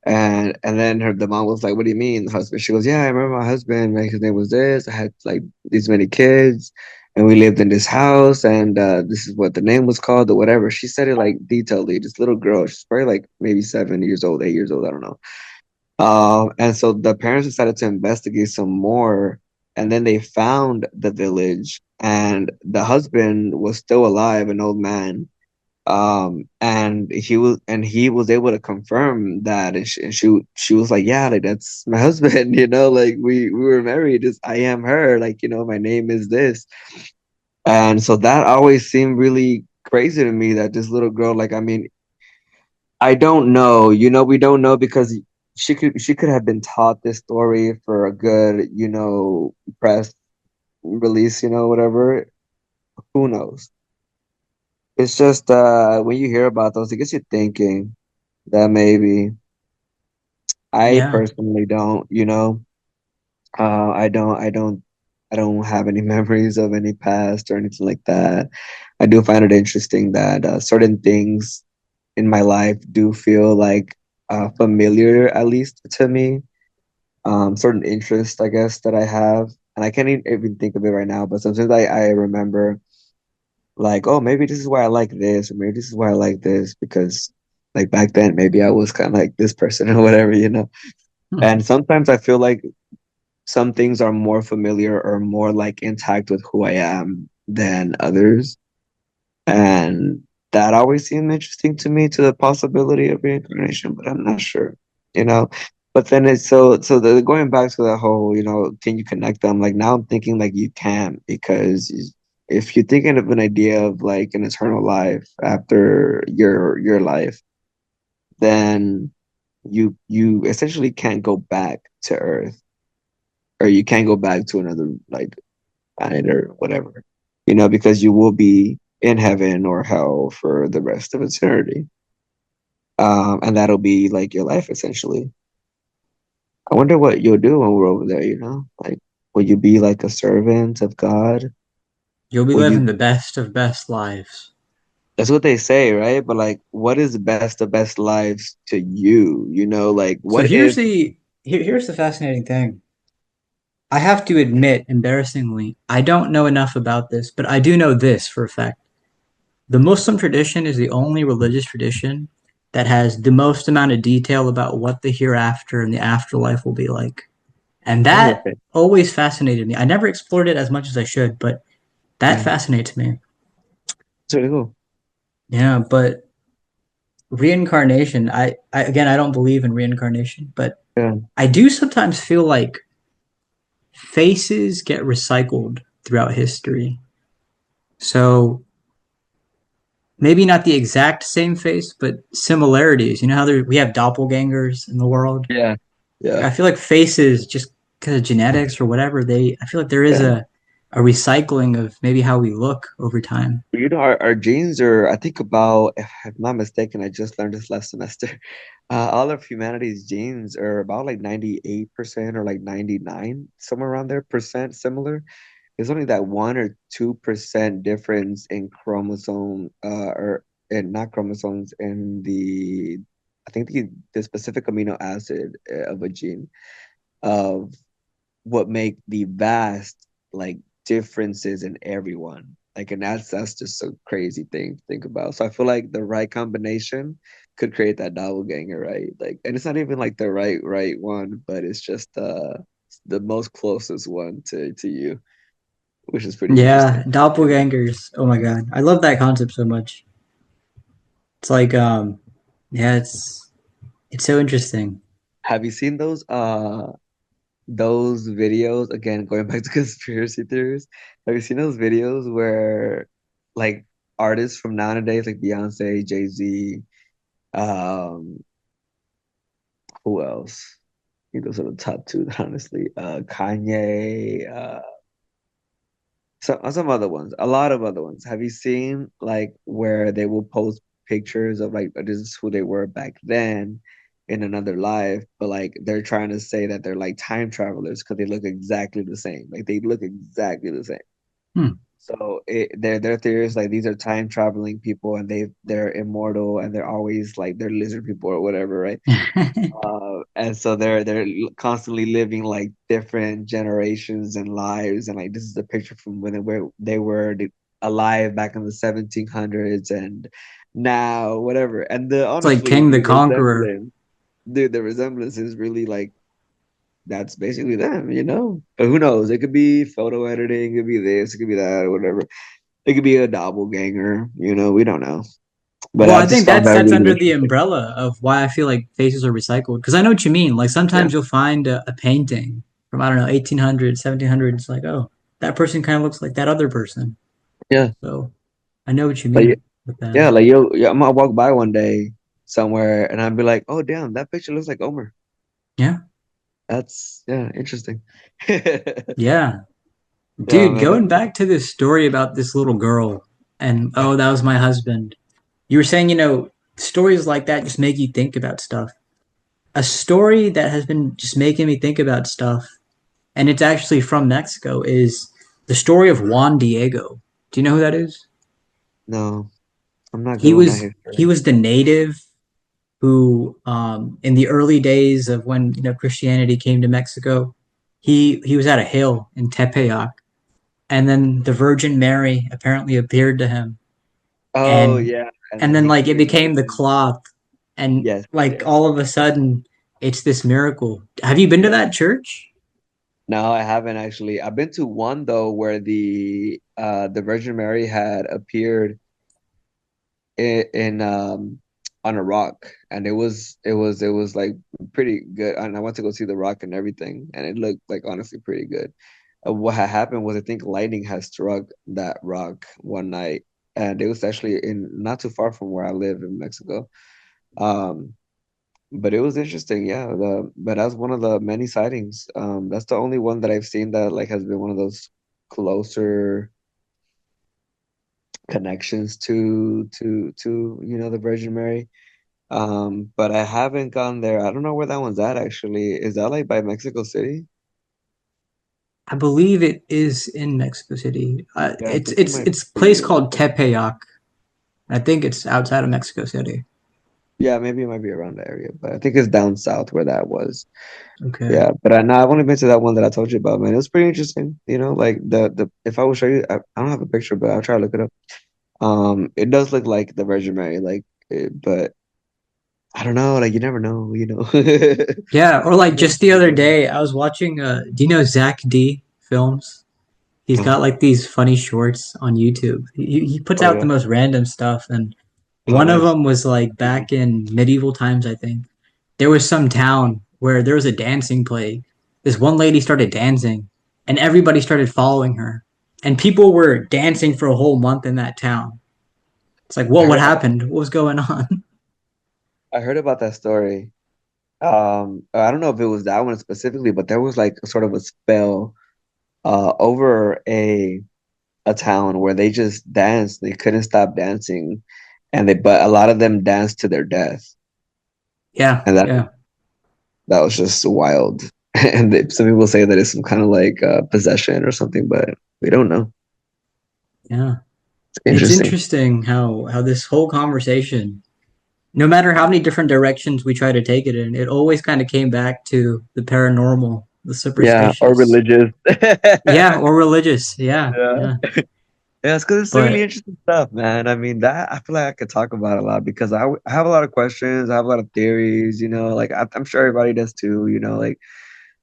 A: And then the mom was like, "What do you mean, the husband?" She goes, "Yeah, I remember my husband. Like his name was this. I had like these many kids, and we lived in this house, and this is what the name was called, or whatever." She said it like detailedly. This little girl, she's probably like maybe 7 years old, 8 years old. I don't know. And so the parents decided to investigate some more, and then they found the village, and the husband was still alive, an old man, and he was able to confirm that, and she was like, yeah, like that's my husband, like we were married, just I am her, like, my name is this. And so that always seemed really crazy to me, that this little girl, like, I mean, I don't know, we don't know, because she could have been taught this story for a good, press release, whatever. Who knows? It's just when you hear about those, it gets you thinking that maybe I
B: Yeah.
A: personally don't, I don't have any memories of any past or anything like that. I do find it interesting that certain things in my life do feel like familiar, at least to me. Certain interests, I guess, that I have, and I can't even think of it right now. But sometimes I remember like, oh, maybe this is why I like this, or maybe this is why I like this, because like back then maybe I was kind of like this person or whatever. And sometimes I feel like some things are more familiar or more like intact with who I am than others. And that always seemed interesting to me, to the possibility of reincarnation, but I'm not sure, you know. But then it's going back to that whole, can you connect them? Like now I'm thinking like you can't, because if you're thinking of an idea of like an eternal life after your life, then you essentially can't go back to Earth, or you can't go back to another like planet or whatever, because you will be in heaven or hell for the rest of eternity. And that'll be like your life essentially. I wonder what you'll do when we're over there, like, will you be like a servant of God?
B: You'll be
A: Will you,
B: living the best of best lives.
A: That's what they say, right? But like, what is best the best lives to you? You know, like,
B: So
A: what if?
B: here's the fascinating thing. I have to admit, embarrassingly, I don't know enough about this, but I do know this for a fact. The Muslim tradition is the only religious tradition that has the most amount of detail about what the hereafter and the afterlife will be like. And
A: Oh,
B: that
A: okay,
B: always fascinated me. I never explored it as much as I should, but that
A: yeah,
B: fascinates me.
A: it's really cool.
B: Yeah, but reincarnation, I again, I don't believe in reincarnation, but
A: Yeah,
B: I do sometimes feel like faces get recycled throughout history. So maybe not the exact same face, but similarities. You know how we have doppelgangers in the world?
A: yeah,
B: Like
A: yeah,
B: I feel like faces, just because of genetics or whatever, I feel like there is
A: yeah.
B: a recycling of maybe how we look over time.
A: You know, our genes are, I think about, if I'm not mistaken, I just learned this last semester. All of humanity's genes are about like 98% or like 99, somewhere around there, percent similar. There's only that 1 or 2% difference in chromosome, or in not chromosomes, in I think the specific amino acid of a gene of what make the vast like differences in everyone. Like, and that's just a crazy thing to think about. So I feel like the right combination could create that doppelganger, right? Like, and it's not even like the right one, but it's just the most closest one to you, which is pretty
B: Yeah,
A: interesting. Yeah.
B: doppelgangers. Oh my God. I love that concept so much. It's like, yeah, it's so interesting.
A: Have you seen those videos again, going back to conspiracy theories? Have you seen those videos where like artists from nowadays, like Beyonce, Jay-Z, um, who else? I think those are the top two, honestly. Kanye, some other ones, a lot of other ones. Have you seen like where they will post pictures of like this is who they were back then in another life, but like they're trying to say that they're like time travelers because they look exactly the same. Like they look exactly the same.
B: Hmm.
A: So their theory is like these are time traveling people and they're immortal and they're always like they're lizard people or whatever, right? And so they're constantly living like different generations and lives, and like this is a picture from when they were alive back in the 1700s and now whatever. And the
B: It's like
A: honestly
B: King the
A: the
B: Conqueror.
A: resemblance, dude, the resemblance is really like that's basically them, you know. But who knows? It could be photo editing, it could be this, it could be that, or whatever. It could be a doppelganger, you know. We don't know. But
B: Well,
A: I
B: I
A: just
B: think
A: found
B: that's
A: that
B: that's
A: really
B: under the
A: interesting.
B: umbrella of why I feel like faces are recycled. Because I know what you mean. Like
A: Yeah,
B: sometimes you'll find a painting from I don't know 1800s, 1700s. Like oh, that person kind of looks like that other person.
A: yeah.
B: So I know what you
A: Like
B: mean with that.
A: yeah, like yeah, I might walk by one day somewhere and I'd be like, oh damn, that picture looks like Omer.
B: Yeah,
A: That's yeah, interesting.
B: yeah,
A: Yeah,
B: dude.
A: man.
B: Going back to this story about this little girl, and oh, that was my husband. You were saying, stories like that just make you think about stuff. A story that has been just making me think about stuff, and it's actually from Mexico, is the story of Juan Diego. Do you know who that is?
A: No, I'm not
B: He
A: good with my
B: was he
A: history.
B: was the native who, in the early days of when Christianity came to Mexico, he was at a hill in Tepeyac, and then the Virgin Mary apparently appeared to him,
A: Oh
B: and
A: yeah, and
B: and
A: then
B: then
A: he
B: like it became the
A: created.
B: cloth, and
A: Yes,
B: like
A: yes,
B: all of a sudden it's this miracle. Have you been to
A: yeah.
B: that church?
A: No, I haven't actually. I've been to one though where the Virgin Mary had appeared in on a rock, and it was like pretty good, and I went to go see the rock and everything, and it looked like honestly pretty good. What had happened was I think lightning had struck that rock one night, and it was actually in not too far from where I live in Mexico. um but it was interesting, yeah. But that's one of the many sightings. That's the only one that I've seen that like has been one of those closer connections to the Virgin Mary. But I haven't gone there. I don't know where that one's at actually. Is that like by Mexico City?
B: I believe it is in Mexico City.
A: Yeah, I
B: It's
A: think it
B: it's
A: might
B: it's a place
A: be.
B: called Tepeyac. I think it's outside of Mexico City.
A: Yeah, maybe it might be around the area, but I think it's down south where that was.
B: Okay.
A: Yeah, but no, I've only been to that one that I told you about, man. It was pretty interesting. Like the if I will show you, I don't have a picture, but I'll try to look it up. It does look like the Virgin Mary, but I don't know, like you never know.
B: Yeah, or like just the other day, I was watching do you know Zach D films? He's got
A: No.
B: like these funny shorts on YouTube. He puts
A: Oh
B: out the
A: yeah.
B: most random stuff, and
A: Oh
B: one of
A: nice.
B: them was like back in medieval times, I think. There was some town where there was a dancing plague. This one lady started dancing, and everybody started following her, and people were dancing for a whole month in that town. It's like,
A: I
B: what
A: heard about
B: happened? What was going on?
A: I heard about that story. I don't know if it was that one specifically, but there was like sort of a spell over a town where they just danced. They couldn't stop dancing, but a lot of them danced to their death,
B: Yeah,
A: and
B: yeah,
A: that was just wild. And some people say that it's some kind of like possession or something, but we don't know.
B: yeah.
A: It's
B: It's
A: interesting.
B: interesting how this whole conversation, no matter how many different directions we try to take it in, it always kind of came back to the paranormal, the
A: Yeah, or
B: superstitious.
A: religious.
B: Yeah, or religious. Yeah,
A: Yeah.
B: yeah.
A: Yeah, it's because it's really
B: But
A: interesting stuff, man. I mean, that I feel like I could talk about a lot because I have a lot of questions. I have a lot of theories, like I'm sure everybody does too, like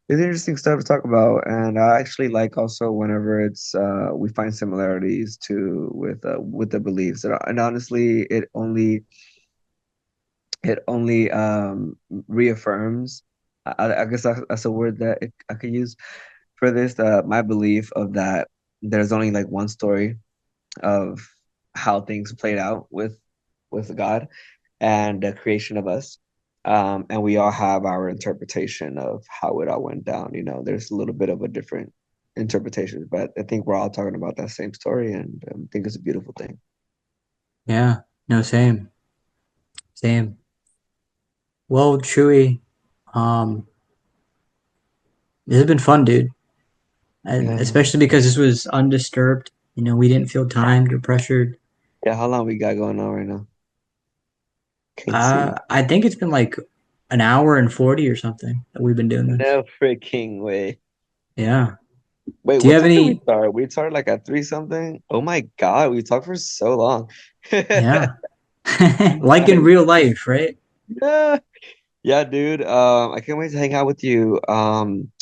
A: it's interesting stuff to talk about. And I actually like also whenever it's we find similarities to with the beliefs. And honestly, it only reaffirms. I guess that's a word that I could use for this. My belief of that there's only like one story of how things played out with God and the creation of us. And we all have our interpretation of how it all went down. There's a little bit of a different interpretation, but I think we're all talking about that same story, and I think it's a beautiful thing.
B: yeah, no, same, same. Well, Chewy, um, this has been fun, dude. And
A: Yeah,
B: especially because this was undisturbed. We didn't feel timed or pressured.
A: yeah. How long we got going on right now? Can't see.
B: I think it's been like an hour and 40 or something that we've been doing this.
A: No freaking way.
B: Yeah.
A: Wait,
B: Do you
A: what
B: have
A: time did we
B: any?
A: start? We started like at three something. Oh my God, we talked for so long.
B: Yeah. Like in real life, right?
A: Yeah. Yeah, dude. I can't wait to hang out with you.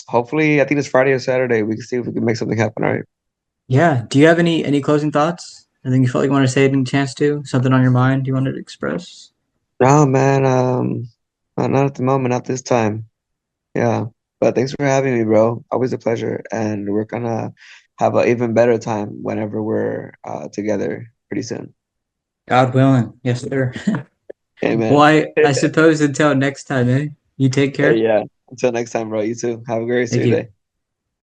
A: Hopefully, I think it's Friday or Saturday. We can see if we can make something happen. All right.
B: Yeah. Do you have any closing thoughts? Anything you felt like you want to say any chance to? Something on your mind you wanted to express?
A: No, man. Not at the moment, not this time. Yeah. But thanks for having me, bro. Always a pleasure. And we're gonna have an even better time whenever we're together pretty soon.
B: God willing. Yes, sir.
A: Okay,
B: Well,
A: man.
B: I suppose until next time, eh? You take care.
A: Yeah. Until next time, bro. You too. Have a great rest of
B: Thank
A: your
B: you.
A: day.